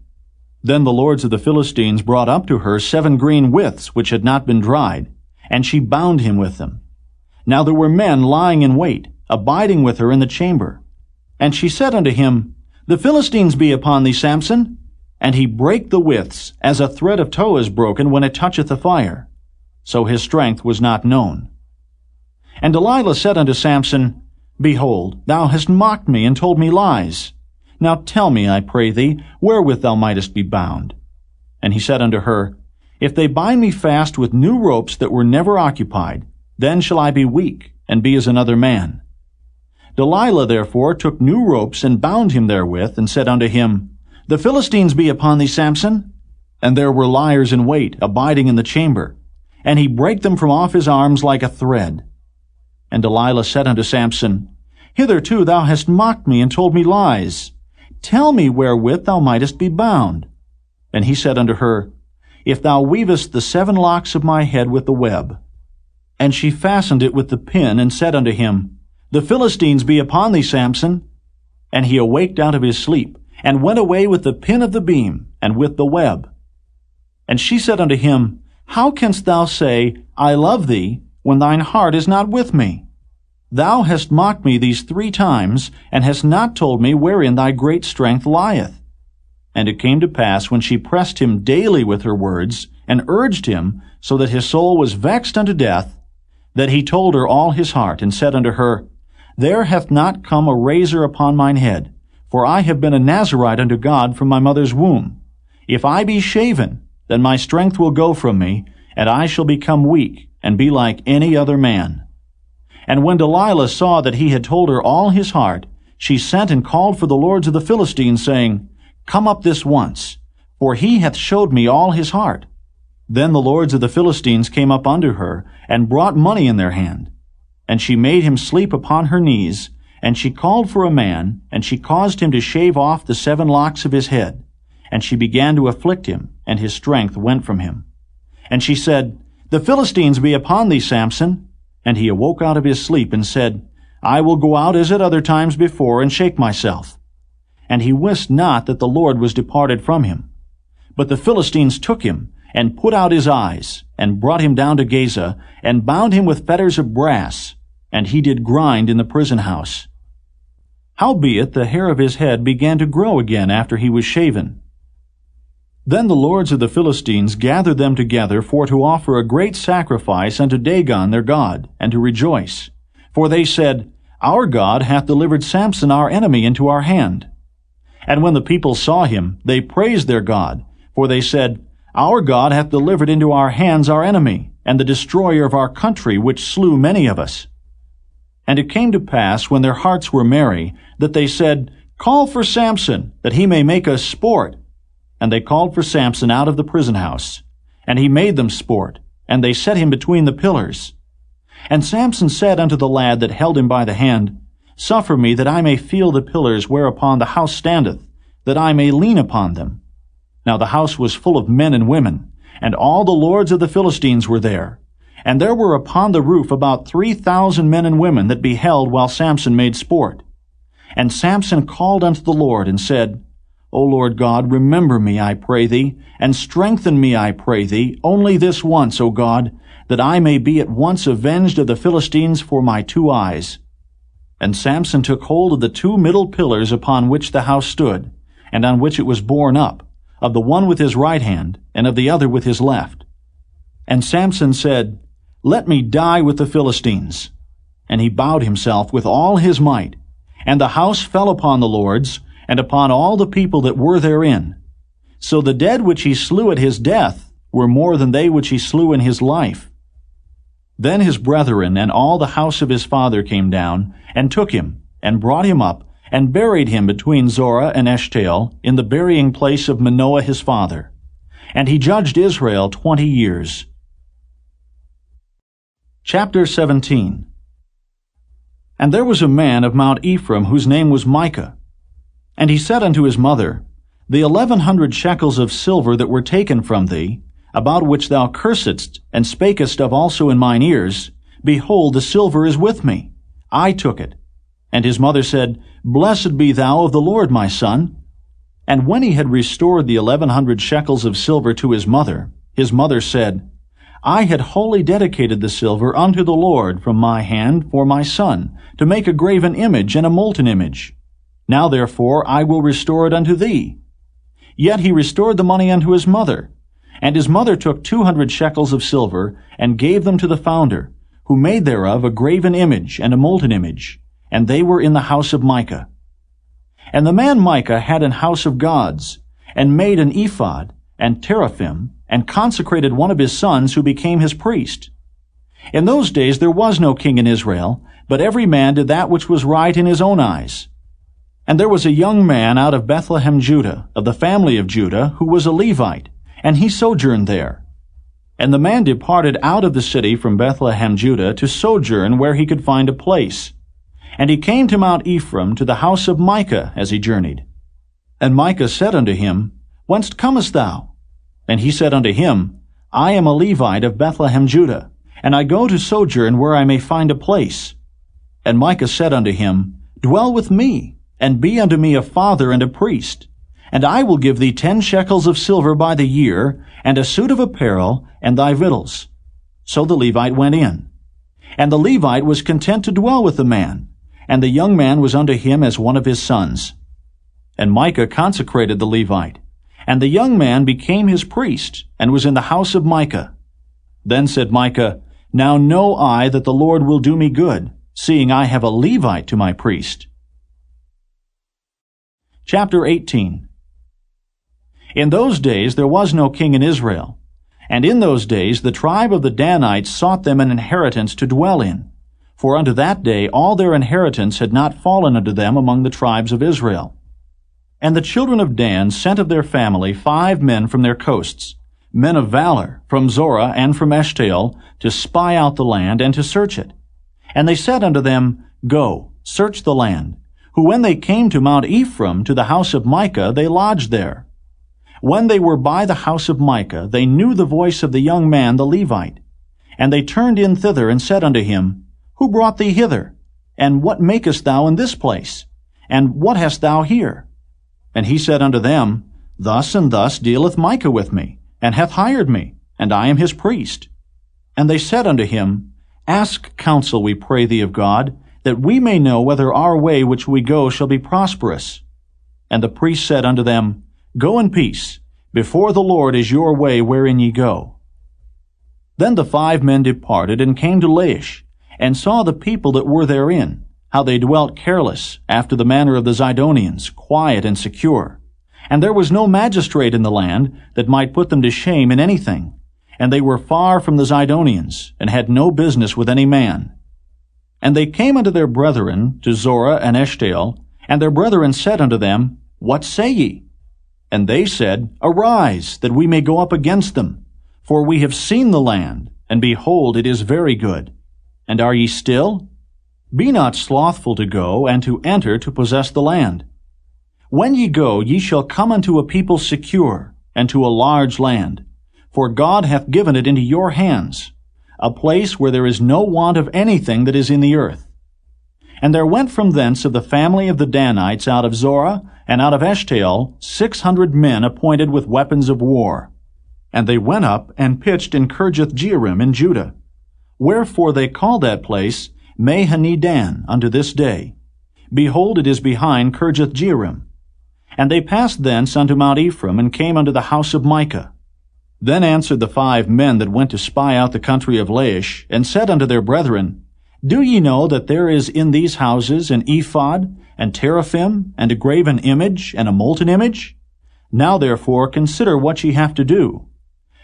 Then the lords of the Philistines brought up to her 7 green withs which had not been dried, and she bound him with them. Now there were men lying in wait, abiding with her in the chamber. And she said unto him, The Philistines be upon thee, Samson. And he brake the withs, as a thread of tow is broken when it toucheth the fire. So his strength was not known. And Delilah said unto Samson, Behold, thou hast mocked me, and told me lies. Now tell me, I pray thee, wherewith thou mightest be bound. And he said unto her, If they bind me fast with new ropes that were never occupied, then shall I be weak, and be as another man. Delilah therefore took new ropes, and bound him therewith, and said unto him, The Philistines be upon thee, Samson. And there were liers in wait, abiding in the chamber. And he brake them from off his arms like a thread. And Delilah said unto Samson, Hitherto thou hast mocked me, and told me lies. Tell me wherewith thou mightest be bound. And he said unto her, If thou weavest the 7 locks of my head with the web. And she fastened it with the pin, and said unto him, The Philistines be upon thee, Samson. And he awaked out of his sleep, and went away with the pin of the beam, and with the web. And she said unto him, How canst thou say, I love thee, when thine heart is not with me? Thou hast mocked me these 3 times, and hast not told me wherein thy great strength lieth. And it came to pass, when she pressed him daily with her words, and urged him, so that his soul was vexed unto death, that he told her all his heart, and said unto her, There hath not come a razor upon mine head, for I have been a Nazarite unto God from my mother's womb. If I be shaven, then my strength will go from me, and I shall become weak, and be like any other man. And when Delilah saw that he had told her all his heart, she sent and called for the lords of the Philistines, saying, Come up this once, for he hath showed me all his heart. Then the lords of the Philistines came up unto her, and brought money in their hand. And she made him sleep upon her knees, and she called for a man, and she caused him to shave off the 7 locks of his head. And she began to afflict him, and his strength went from him. And she said, The Philistines be upon thee, Samson. And he awoke out of his sleep, and said, I will go out as at other times before, and shake myself. And he wist not that the Lord was departed from him. But the Philistines took him, and put out his eyes, and brought him down to Gaza, and bound him with fetters of brass, and he did grind in the prison house. Howbeit the hair of his head began to grow again after he was shaven. Then the lords of the Philistines gathered them together for to offer a great sacrifice unto Dagon their god, and to rejoice. For they said, Our God hath delivered Samson our enemy into our hand. And when the people saw him, they praised their God, for they said, Our God hath delivered into our hands our enemy, and the destroyer of our country, which slew many of us. And it came to pass, when their hearts were merry, that they said, Call for Samson, that he may make us sport. And they called for Samson out of the prison house. And he made them sport, and they set him between the pillars. And Samson said unto the lad that held him by the hand, Suffer me that I may feel the pillars whereupon the house standeth, that I may lean upon them. Now the house was full of men and women, and all the lords of the Philistines were there. And there were upon the roof about 3,000 men and women that beheld while Samson made sport. And Samson called unto the Lord, and said, O Lord God, remember me, I pray thee, and strengthen me, I pray thee, only this once, O God, that I may be at once avenged of the Philistines for my 2 eyes. And Samson took hold of the 2 middle pillars upon which the house stood, and on which it was borne up, of the one with his right hand, and of the other with his left. And Samson said, Let me die with the Philistines. And he bowed himself with all his might, and the house fell upon the lords, and upon all the people that were therein. So the dead which he slew at his death were more than they which he slew in his life. Then his brethren and all the house of his father came down, and took him, and brought him up, and buried him between Zorah and Eshtaol, in the burying place of Manoah his father. And he judged Israel 20 years. Chapter 17. And there was a man of Mount Ephraim, whose name was Micah. And he said unto his mother, The 1,100 shekels of silver that were taken from thee, about which thou cursedst, and spakest of also in mine ears, behold, the silver is with me. I took it. And his mother said, Blessed be thou of the Lord, my son. And when he had restored the 1,100 shekels of silver to his mother said, I had wholly dedicated the silver unto the Lord from my hand for my son, to make a graven image and a molten image. Now therefore I will restore it unto thee. Yet he restored the money unto his mother. And his mother took 200 shekels of silver, and gave them to the founder, who made thereof a graven image and a molten image, and they were in the house of Micah. And the man Micah had an house of gods, and made an ephod, and teraphim, and consecrated one of his sons, who became his priest. In those days there was no king in Israel, but every man did that which was right in his own eyes. And there was a young man out of Bethlehem, Judah, of the family of Judah, who was a Levite, and he sojourned there. And the man departed out of the city from Bethlehem, Judah, to sojourn where he could find a place. And he came to Mount Ephraim, to the house of Micah, as he journeyed. And Micah said unto him, Whence comest thou? And he said unto him, I am a Levite of Bethlehem, Judah, and I go to sojourn where I may find a place. And Micah said unto him, Dwell with me, and be unto me a father and a priest. And I will give thee 10 shekels of silver by the year, and a suit of apparel, and thy victuals. So the Levite went in. And the Levite was content to dwell with the man, and the young man was unto him as one of his sons. And Micah consecrated the Levite, And the young man became his priest, and was in the house of Micah. Then said Micah, Now know I that the Lord will do me good, seeing I have a Levite to my priest. Chapter 18. In those days there was no king in Israel. And in those days the tribe of the Danites sought them an inheritance to dwell in. For unto that day all their inheritance had not fallen unto them among the tribes of Israel. And the children of Dan sent of their family 5 men from their coasts, men of valor, from Zorah and from Eshtaol, to spy out the land and to search it. And they said unto them, Go, search the land. Who when they came to Mount Ephraim, to the house of Micah, they lodged there. When they were by the house of Micah, they knew the voice of the young man the Levite. And they turned in thither, and said unto him, Who brought thee hither? And what makest thou in this place? And what hast thou here? And he said unto them, Thus and thus dealeth Micah with me, and hath hired me, and I am his priest. And they said unto him, Ask counsel, we pray thee of God, that we may know whether our way which we go shall be prosperous. And the priest said unto them, Go in peace. Before the Lord is your way wherein ye go. Then the 5 men departed, and came to Laish, and saw the people that were therein, how they dwelt careless, after the manner of the Zidonians, quiet and secure. And there was no magistrate in the land that might put them to shame in anything. And they were far from the Zidonians, and had no business with any man. And they came unto their brethren, to Zorah and Eshtaol, and their brethren said unto them, What say ye? And they said, Arise, that we may go up against them. For we have seen the land, and behold, it is very good. And are ye still? Be not slothful to go, and to enter to possess the land. When ye go, ye shall come unto a people secure, and to a large land. For God hath given it into your hands, a place where there is no want of anything that is in the earth. And there went from thence of the family of the Danites out of Zorah and out of Eshtaol 600 men appointed with weapons of war. And they went up and pitched in Kirjath-jearim in Judah. Wherefore they call that place Mahane-dan unto this day. Behold, it is behind Kirjath-jearim. And they passed thence unto Mount Ephraim, and came unto the house of Micah. Then answered the 5 men that went to spy out the country of Laish, and said unto their brethren, Do ye know that there is in these houses an ephod, and teraphim, and a graven image, and a molten image? Now therefore consider what ye have to do.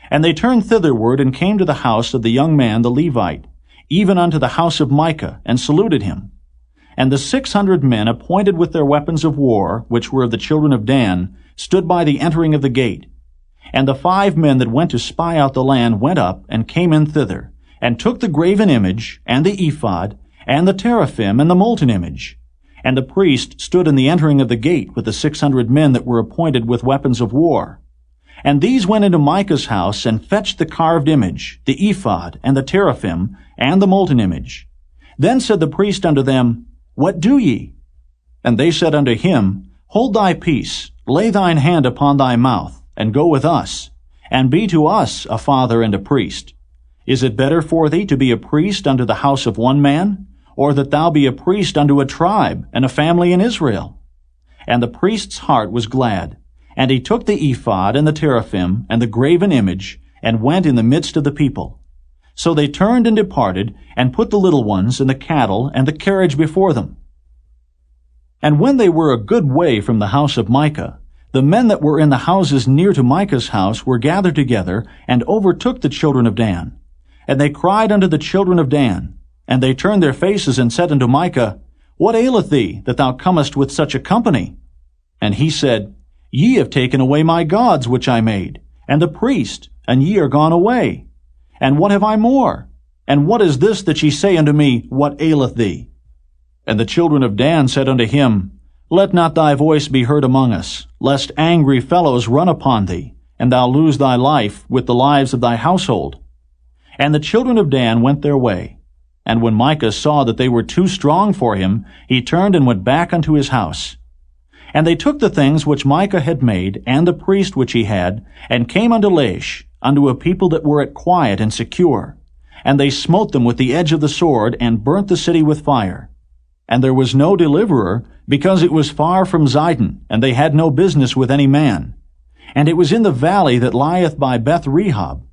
And they turned thitherward, and came to the house of the young man the Levite, even unto the house of Micah, and saluted him. And the 600 men appointed with their weapons of war, which were of the children of Dan, stood by the entering of the gate. And the 5 men that went to spy out the land went up, and came in thither, and took the graven image, and the ephod, and the teraphim, and the molten image. And the priest stood in the entering of the gate with the 600 men that were appointed with weapons of war. And these went into Micah's house, and fetched the carved image, the ephod, and the teraphim, and the molten image. Then said the priest unto them, What do ye? And they said unto him, Hold thy peace, lay thine hand upon thy mouth, and go with us, and be to us a father and a priest. Is it better for thee to be a priest unto the house of one man, or that thou be a priest unto a tribe and a family in Israel? And the priest's heart was glad, and he took the ephod and the teraphim and the graven image, and went in the midst of the people. So they turned and departed, and put the little ones and the cattle and the carriage before them. And when they were a good way from the house of Micah, the men that were in the houses near to Micah's house were gathered together, and overtook the children of Dan. And they cried unto the children of Dan. And they turned their faces, and said unto Micah, What aileth thee, that thou comest with such a company? And he said, Ye have taken away my gods which I made, and the priest, and ye are gone away. And what have I more? And what is this that ye say unto me, What aileth thee? And the children of Dan said unto him, Let not thy voice be heard among us, lest angry fellows run upon thee, and thou lose thy life with the lives of thy household. And the children of Dan went their way. And when Micah saw that they were too strong for him, he turned and went back unto his house. And they took the things which Micah had made, and the priest which he had, and came unto Laish, unto a people that were at quiet and secure. And they smote them with the edge of the sword, and burnt the city with fire. And there was no deliverer, because it was far from Zidon, and they had no business with any man. And it was in the valley that lieth by Beth-rehob.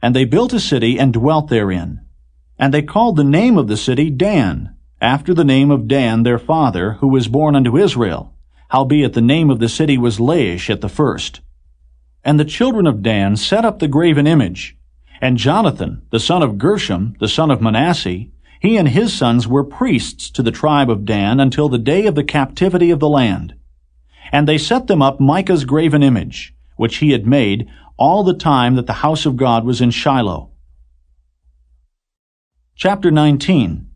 And they built a city and dwelt therein. And they called the name of the city Dan, after the name of Dan their father, who was born unto Israel, howbeit the name of the city was Laish at the first. And the children of Dan set up the graven image. And Jonathan, the son of Gershom, the son of Manasseh, he and his sons were priests to the tribe of Dan until the day of the captivity of the land. And they set them up Micah's graven image, which he had made all the time that the house of God was in Shiloh. Chapter 19.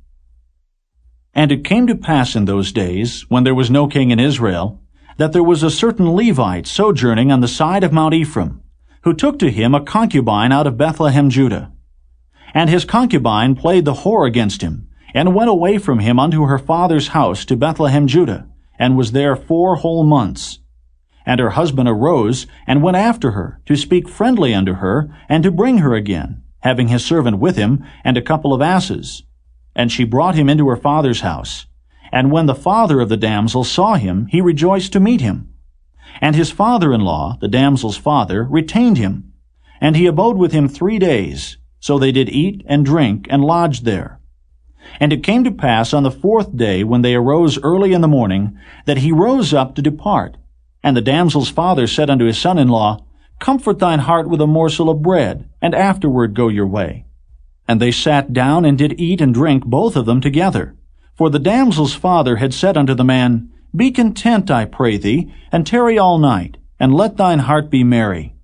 And it came to pass in those days, when there was no king in Israel, that there was a certain Levite sojourning on the side of Mount Ephraim, who took to him a concubine out of Bethlehem, Judah. And his concubine played the whore against him, and went away from him unto her father's house to Bethlehem, Judah, and was there 4 whole months. And her husband arose, and went after her, to speak friendly unto her, and to bring her again, having his servant with him, and a couple of asses. And she brought him into her father's house. And when the father of the damsel saw him, he rejoiced to meet him. And his father-in-law, the damsel's father, retained him. And he abode with him 3 days. So they did eat and drink, and lodged there. And it came to pass on the 4th day, when they arose early in the morning, that he rose up to depart. And the damsel's father said unto his son-in-law, Comfort thine heart with a morsel of bread, and afterward go your way. And they sat down and did eat and drink both of them together. For the damsel's father had said unto the man, Be content, I pray thee, and tarry all night, and let thine heart be merry.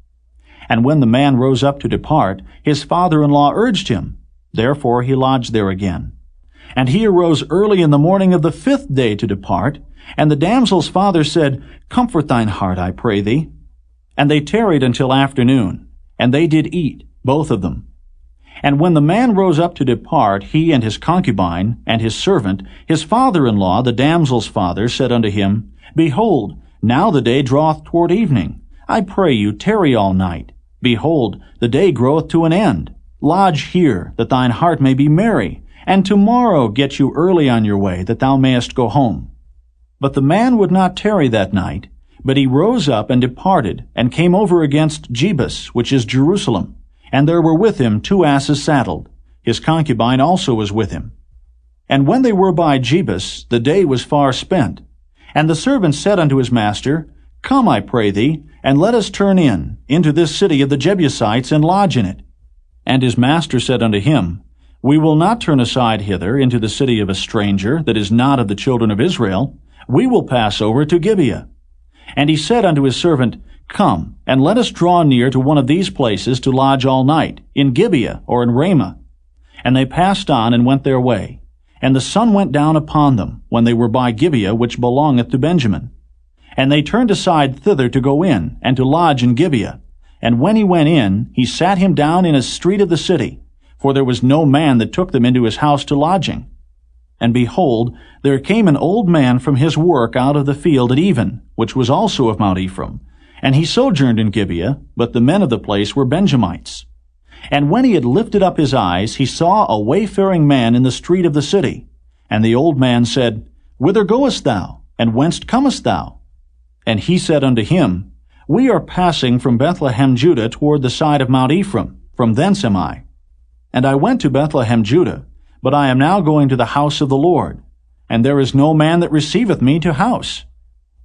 And when the man rose up to depart, his father-in-law urged him. Therefore he lodged there again. And he arose early in the morning of the 5th day to depart. And the damsel's father said, Comfort thine heart, I pray thee. And they tarried until afternoon. And they did eat, both of them. And when the man rose up to depart, he and his concubine, and his servant, his father-in-law, the damsel's father, said unto him, Behold, now the day draweth toward evening. I pray you, tarry all night. Behold, the day groweth to an end. Lodge here, that thine heart may be merry, and tomorrow get you early on your way, that thou mayest go home. But the man would not tarry that night, but he rose up and departed, and came over against Jebus, which is Jerusalem. And there were with him 2 asses saddled. His concubine also was with him. And when they were by Jebus, the day was far spent. And the servant said unto his master, Come, I pray thee, and let us turn into this city of the Jebusites, and lodge in it. And his master said unto him, We will not turn aside hither into the city of a stranger, that is not of the children of Israel. We will pass over to Gibeah. And he said unto his servant, Come, and let us draw near to one of these places to lodge all night, in Gibeah or in Ramah. And they passed on and went their way. And the sun went down upon them, when they were by Gibeah, which belongeth to Benjamin. And they turned aside thither to go in, and to lodge in Gibeah. And when he went in, he sat him down in a street of the city, for there was no man that took them into his house to lodging. And behold, there came an old man from his work out of the field at even, which was also of Mount Ephraim. And he sojourned in Gibeah, but the men of the place were Benjamites. And when he had lifted up his eyes, he saw a wayfaring man in the street of the city. And the old man said, Whither goest thou? And whence comest thou? And he said unto him, We are passing from Bethlehem, Judah, toward the side of Mount Ephraim. From thence am I. And I went to Bethlehem, Judah, but I am now going to the house of the Lord. And there is no man that receiveth me to house.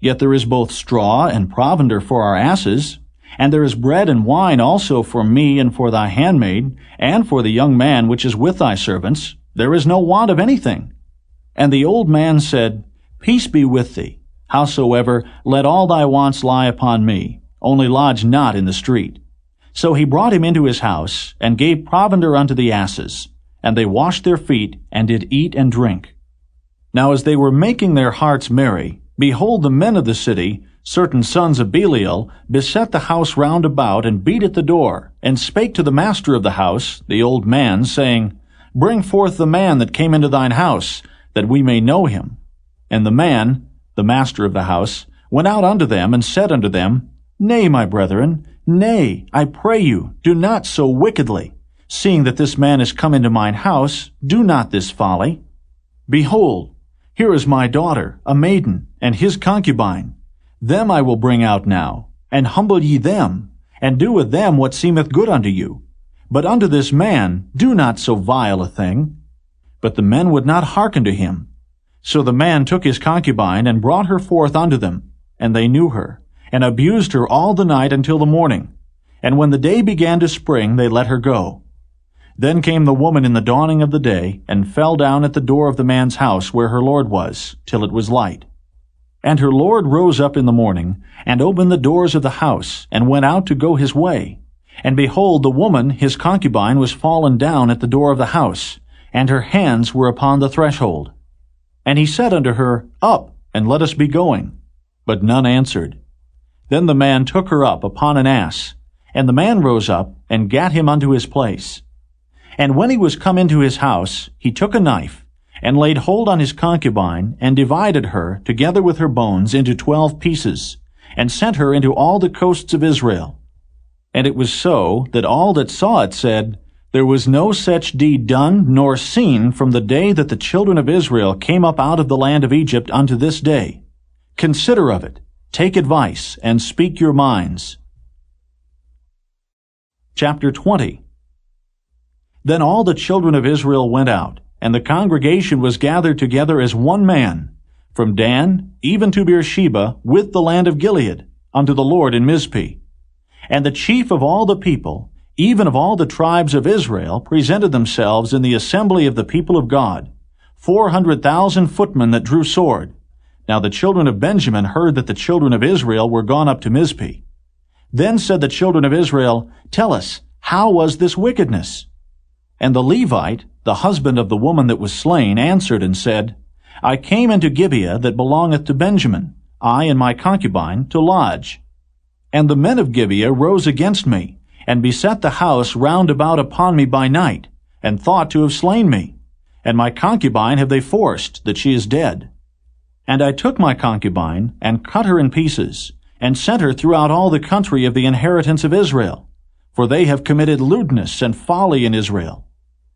Yet there is both straw and provender for our asses, and there is bread and wine also for me and for thy handmaid, and for the young man which is with thy servants. There is no want of anything. And the old man said, Peace be with thee. Howsoever, let all thy wants lie upon me, only lodge not in the street. So he brought him into his house, and gave provender unto the asses. And they washed their feet, and did eat and drink. Now as they were making their hearts merry, behold, the men of the city, certain sons of Belial, beset the house round about, and beat at the door, and spake to the master of the house, the old man, saying, Bring forth the man that came into thine house, that we may know him. And the man, the master of the house, went out unto them, and said unto them, Nay, my brethren, nay, I pray you, do not so wickedly. Seeing that this man is come into mine house, do not this folly. Behold, here is my daughter, a maiden, and his concubine. Them I will bring out now, and humble ye them, and do with them what seemeth good unto you. But unto this man do not so vile a thing. But the men would not hearken to him. So the man took his concubine, and brought her forth unto them, and they knew her, and abused her all the night until the morning. And when the day began to spring, they let her go. Then came the woman in the dawning of the day, and fell down at the door of the man's house where her lord was, till it was light. And her lord rose up in the morning, and opened the doors of the house, and went out to go his way. And behold, the woman, his concubine, was fallen down at the door of the house, and her hands were upon the threshold. And he said unto her, Up, and let us be going. But none answered. Then the man took her up upon an ass, and the man rose up, and gat him unto his place. And when he was come into his house, he took a knife, and laid hold on his concubine, and divided her, together with her bones, into 12 pieces, and sent her into all the coasts of Israel. And it was so, that all that saw it said, There was no such deed done, nor seen, from the day that the children of Israel came up out of the land of Egypt unto this day. Consider of it, take advice, and speak your minds. Chapter 20. Then all the children of Israel went out, and the congregation was gathered together as one man, from Dan even to Beersheba, with the land of Gilead, unto the Lord in Mizpeh. And the chief of all the people, even of all the tribes of Israel, presented themselves in the assembly of the people of God, 400,000 footmen that drew sword. Now the children of Benjamin heard that the children of Israel were gone up to Mizpeh. Then said the children of Israel, Tell us, how was this wickedness? And the Levite, the husband of the woman that was slain, answered and said, I came into Gibeah that belongeth to Benjamin, I and my concubine, to lodge. And the men of Gibeah rose against me, and beset the house round about upon me by night, and thought to have slain me. And my concubine have they forced, that she is dead. And I took my concubine, and cut her in pieces, and sent her throughout all the country of the inheritance of Israel. For they have committed lewdness and folly in Israel.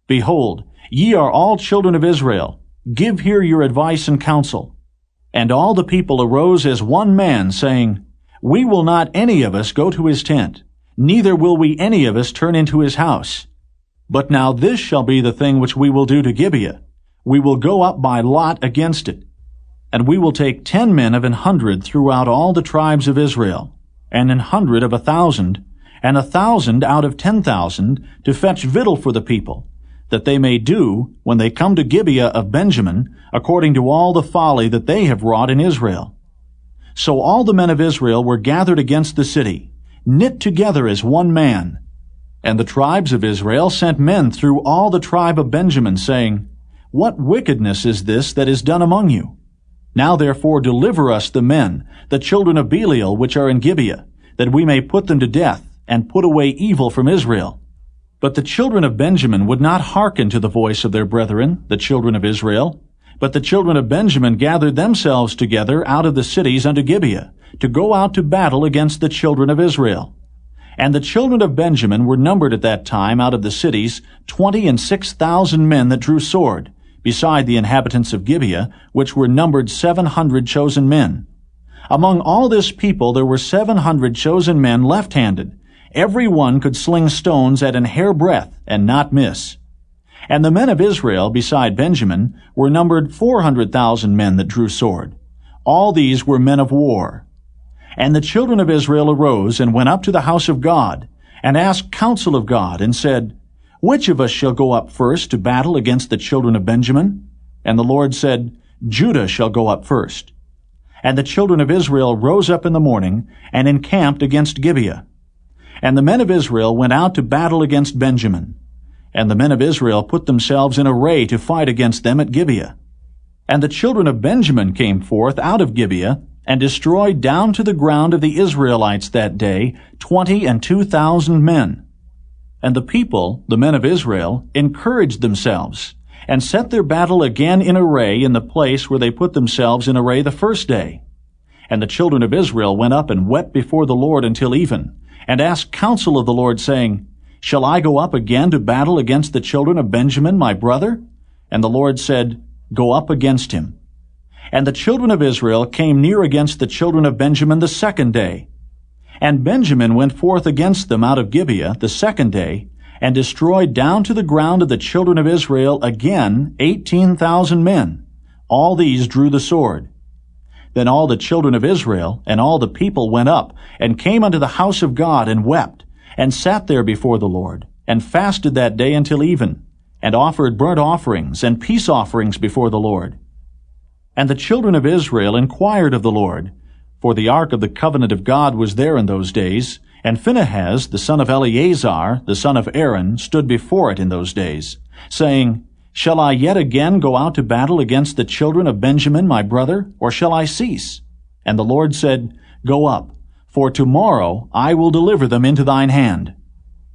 Behold, ye are all children of Israel. Give here your advice and counsel. And all the people arose as one man, saying, We will not any of us go to his tent, neither will we any of us turn into his house. But now this shall be the thing which we will do to Gibeah. We will go up by lot against it. And we will take 10 men of 100 throughout all the tribes of Israel, and 100 of 1,000, and 1,000 out of 10,000, to fetch victual for the people, that they may do, when they come to Gibeah of Benjamin, according to all the folly that they have wrought in Israel. So all the men of Israel were gathered against the city, knit together as one man. And the tribes of Israel sent men through all the tribe of Benjamin, saying, What wickedness is this that is done among you? Now therefore deliver us the men, the children of Belial, which are in Gibeah, that we may put them to death, and put away evil from Israel. But the children of Benjamin would not hearken to the voice of their brethren, the children of Israel. But the children of Benjamin gathered themselves together out of the cities unto Gibeah, to go out to battle against the children of Israel. And the children of Benjamin were numbered at that time out of the cities 26,000 men that drew sword, beside the inhabitants of Gibeah, which were numbered 700 chosen men. Among all this people there were 700 chosen men left-handed. Every one could sling stones at an hairbreadth, and not miss. And the men of Israel, beside Benjamin, were numbered 400,000 men that drew sword. All these were men of war. And the children of Israel arose, and went up to the house of God, and asked counsel of God, and said, Which of us shall go up first to battle against the children of Benjamin? And the Lord said, Judah shall go up first. And the children of Israel rose up in the morning, and encamped against Gibeah. And the men of Israel went out to battle against Benjamin. And the men of Israel put themselves in array to fight against them at Gibeah. And the children of Benjamin came forth out of Gibeah, and destroyed down to the ground of the Israelites that day 22,000 men. And the people, the men of Israel, encouraged themselves, and set their battle again in array in the place where they put themselves in array the first day. And the children of Israel went up and wept before the Lord until even, and asked counsel of the Lord, saying, Shall I go up again to battle against the children of Benjamin, my brother? And the Lord said, Go up against him. And the children of Israel came near against the children of Benjamin the second day. And Benjamin went forth against them out of Gibeah the second day, and destroyed down to the ground of the children of Israel again 18,000 men. All these drew the sword. Then all the children of Israel and all the people went up, and came unto the house of God, and wept, and sat there before the Lord, and fasted that day until even, and offered burnt offerings and peace offerings before the Lord. And the children of Israel inquired of the Lord, for the ark of the covenant of God was there in those days, and Phinehas, the son of Eleazar, the son of Aaron, stood before it in those days, saying, Shall I yet again go out to battle against the children of Benjamin my brother, or shall I cease? And the Lord said, Go up, for tomorrow I will deliver them into thine hand.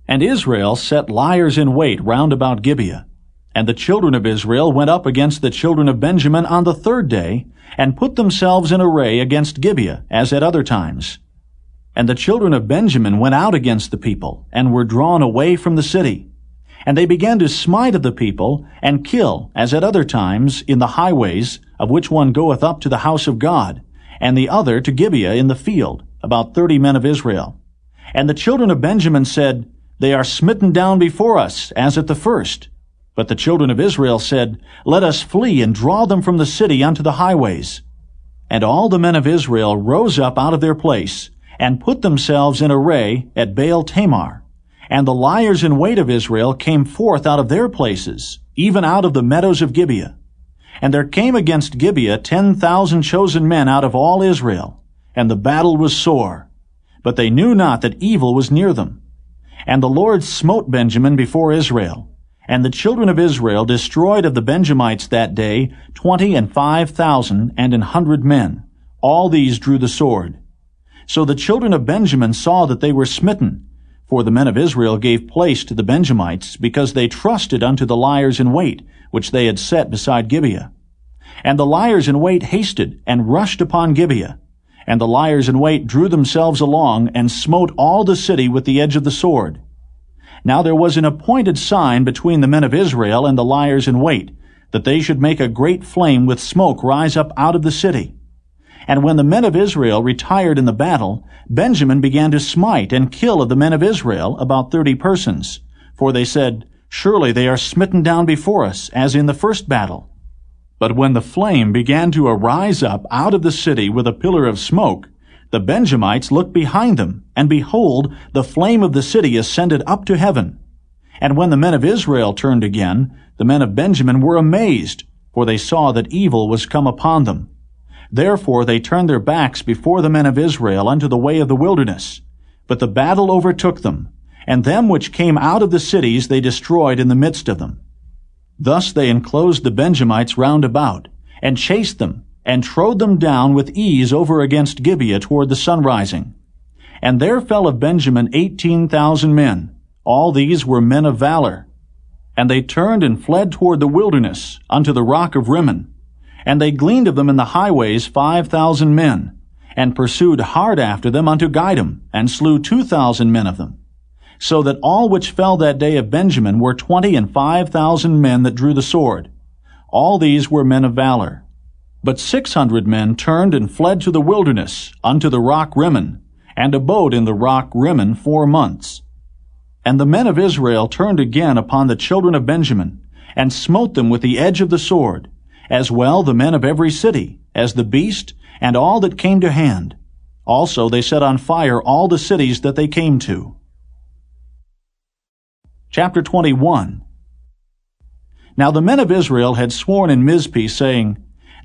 And Israel set liers in wait round about Gibeah. And the children of Israel went up against the children of Benjamin on the third day, and put themselves in array against Gibeah, as at other times. And the children of Benjamin went out against the people, and were drawn away from the city. And they began to smite of the people, and kill, as at other times, in the highways, of which one goeth up to the house of God, and the other to Gibeah in the field, about 30 men of Israel. And the children of Benjamin said, They are smitten down before us, as at the first. But the children of Israel said, Let us flee and draw them from the city unto the highways. And all the men of Israel rose up out of their place, and put themselves in array at Baal Tamar. And the liers in wait of Israel came forth out of their places, even out of the meadows of Gibeah. And there came against Gibeah 10,000 chosen men out of all Israel, and the battle was sore. But they knew not that evil was near them. And the Lord smote Benjamin before Israel. And the children of Israel destroyed of the Benjamites that day 25,000 and 100 men. All these drew the sword. So the children of Benjamin saw that they were smitten, for the men of Israel gave place to the Benjamites, because they trusted unto the liers in wait, which they had set beside Gibeah. And the liers in wait hasted, and rushed upon Gibeah. And the liers in wait drew themselves along, and smote all the city with the edge of the sword. Now there was an appointed sign between the men of Israel and the liers in wait, that they should make a great flame with smoke rise up out of the city. And when the men of Israel retired in the battle, Benjamin began to smite and kill of the men of Israel about 30 persons. For they said, Surely they are smitten down before us, as in the first battle. But when the flame began to arise up out of the city with a pillar of smoke, the Benjamites looked behind them, and behold, the flame of the city ascended up to heaven. And when the men of Israel turned again, the men of Benjamin were amazed, for they saw that evil was come upon them. Therefore they turned their backs before the men of Israel unto the way of the wilderness. But the battle overtook them, and them which came out of the cities they destroyed in the midst of them. Thus they enclosed the Benjamites round about, and chased them, and trode them down with ease over against Gibeah toward the sunrising. And there fell of Benjamin 18,000 men. All these were men of valor. And they turned and fled toward the wilderness, unto the rock of Rimmon. And they gleaned of them in the highways 5,000 men, and pursued hard after them unto Gidom, and slew 2,000 men of them. So that all which fell that day of Benjamin were 25,000 men that drew the sword. All these were men of valor. But 600 men turned and fled to the wilderness, unto the rock Rimmon, and abode in the rock Rimmon 4 months. And the men of Israel turned again upon the children of Benjamin, and smote them with the edge of the sword, as well the men of every city, as the beast, and all that came to hand. Also they set on fire all the cities that they came to. Chapter 21. Now the men of Israel had sworn in Mizpeh, saying,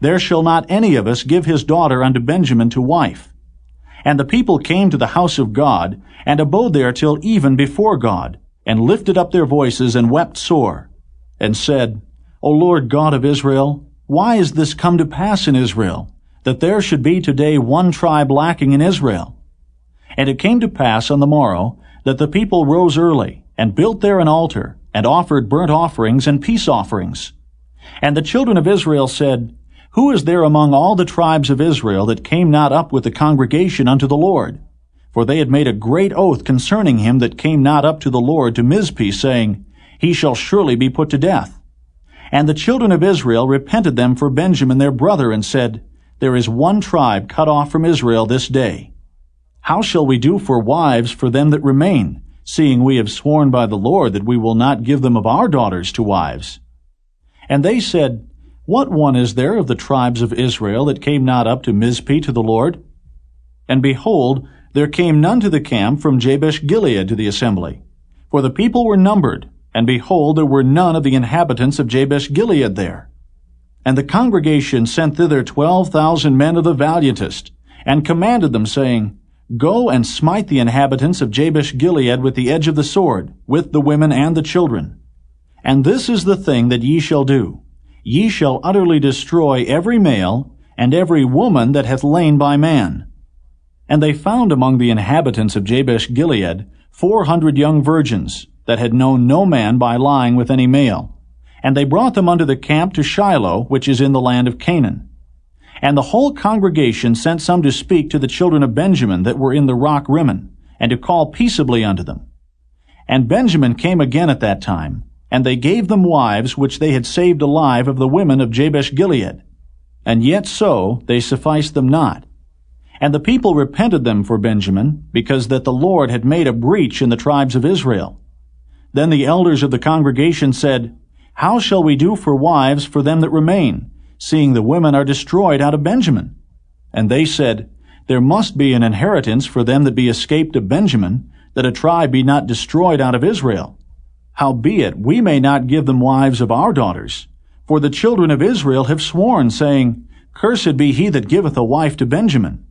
There shall not any of us give his daughter unto Benjamin to wife. And the people came to the house of God, and abode there till even before God, and lifted up their voices, and wept sore, and said, O Lord God of Israel, why is this come to pass in Israel, that there should be today one tribe lacking in Israel? And it came to pass on the morrow, that the people rose early, and built there an altar, and offered burnt offerings and peace offerings. And the children of Israel said, Who is there among all the tribes of Israel that came not up with the congregation unto the Lord? For they had made a great oath concerning him that came not up to the Lord to Mizpeh, saying, He shall surely be put to death. And the children of Israel repented them for Benjamin their brother, and said, There is one tribe cut off from Israel this day. How shall we do for wives for them that remain, seeing we have sworn by the Lord that we will not give them of our daughters to wives? And they said, What one is there of the tribes of Israel that came not up to Mizpeh to the Lord? And behold, there came none to the camp from Jabesh-Gilead to the assembly. For the people were numbered, and behold, there were none of the inhabitants of Jabesh-Gilead there. And the congregation sent thither 12,000 men of the valiantest, and commanded them, saying, Go and smite the inhabitants of Jabesh-Gilead with the edge of the sword, with the women and the children. And this is the thing that ye shall do. Ye shall utterly destroy every male, and every woman that hath lain by man. And they found among the inhabitants of Jabesh-Gilead 400 young virgins, that had known no man by lying with any male. And they brought them unto the camp to Shiloh, which is in the land of Canaan. And the whole congregation sent some to speak to the children of Benjamin that were in the rock Rimmon, and to call peaceably unto them. And Benjamin came again at that time, and they gave them wives which they had saved alive of the women of Jabesh-Gilead. And yet so they sufficed them not. And the people repented them for Benjamin, because that the Lord had made a breach in the tribes of Israel. Then the elders of the congregation said, How shall we do for wives for them that remain, seeing the women are destroyed out of Benjamin? And they said, There must be an inheritance for them that be escaped of Benjamin, that a tribe be not destroyed out of Israel. Howbeit, we may not give them wives of our daughters. For the children of Israel have sworn, saying, Cursed be he that giveth a wife to Benjamin.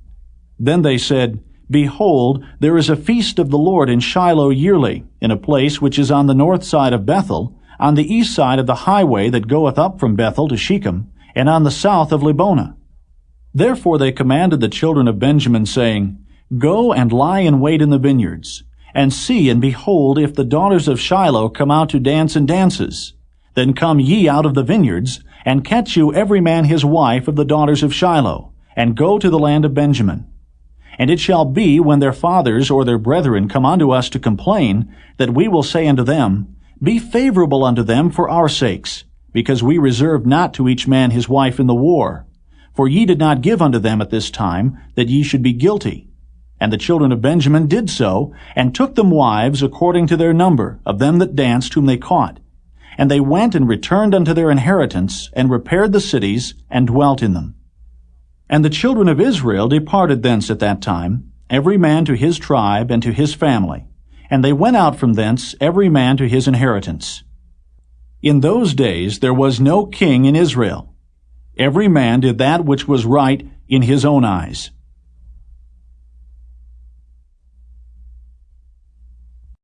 Then they said, Behold, there is a feast of the Lord in Shiloh yearly, in a place which is on the north side of Bethel, on the east side of the highway that goeth up from Bethel to Shechem, and on the south of Lebonah. Therefore they commanded the children of Benjamin, saying, Go and lie in wait in the vineyards, and see and behold if the daughters of Shiloh come out to dance in dances. Then come ye out of the vineyards, and catch you every man his wife of the daughters of Shiloh, and go to the land of Benjamin. And it shall be, when their fathers or their brethren come unto us to complain, that we will say unto them, Be favorable unto them for our sakes, because we reserved not to each man his wife in the war. For ye did not give unto them at this time, that ye should be guilty. And the children of Benjamin did so, and took them wives according to their number, of them that danced whom they caught. And they went and returned unto their inheritance, and repaired the cities, and dwelt in them. And the children of Israel departed thence at that time, every man to his tribe and to his family. And they went out from thence, every man to his inheritance. In those days there was no king in Israel. Every man did that which was right in his own eyes.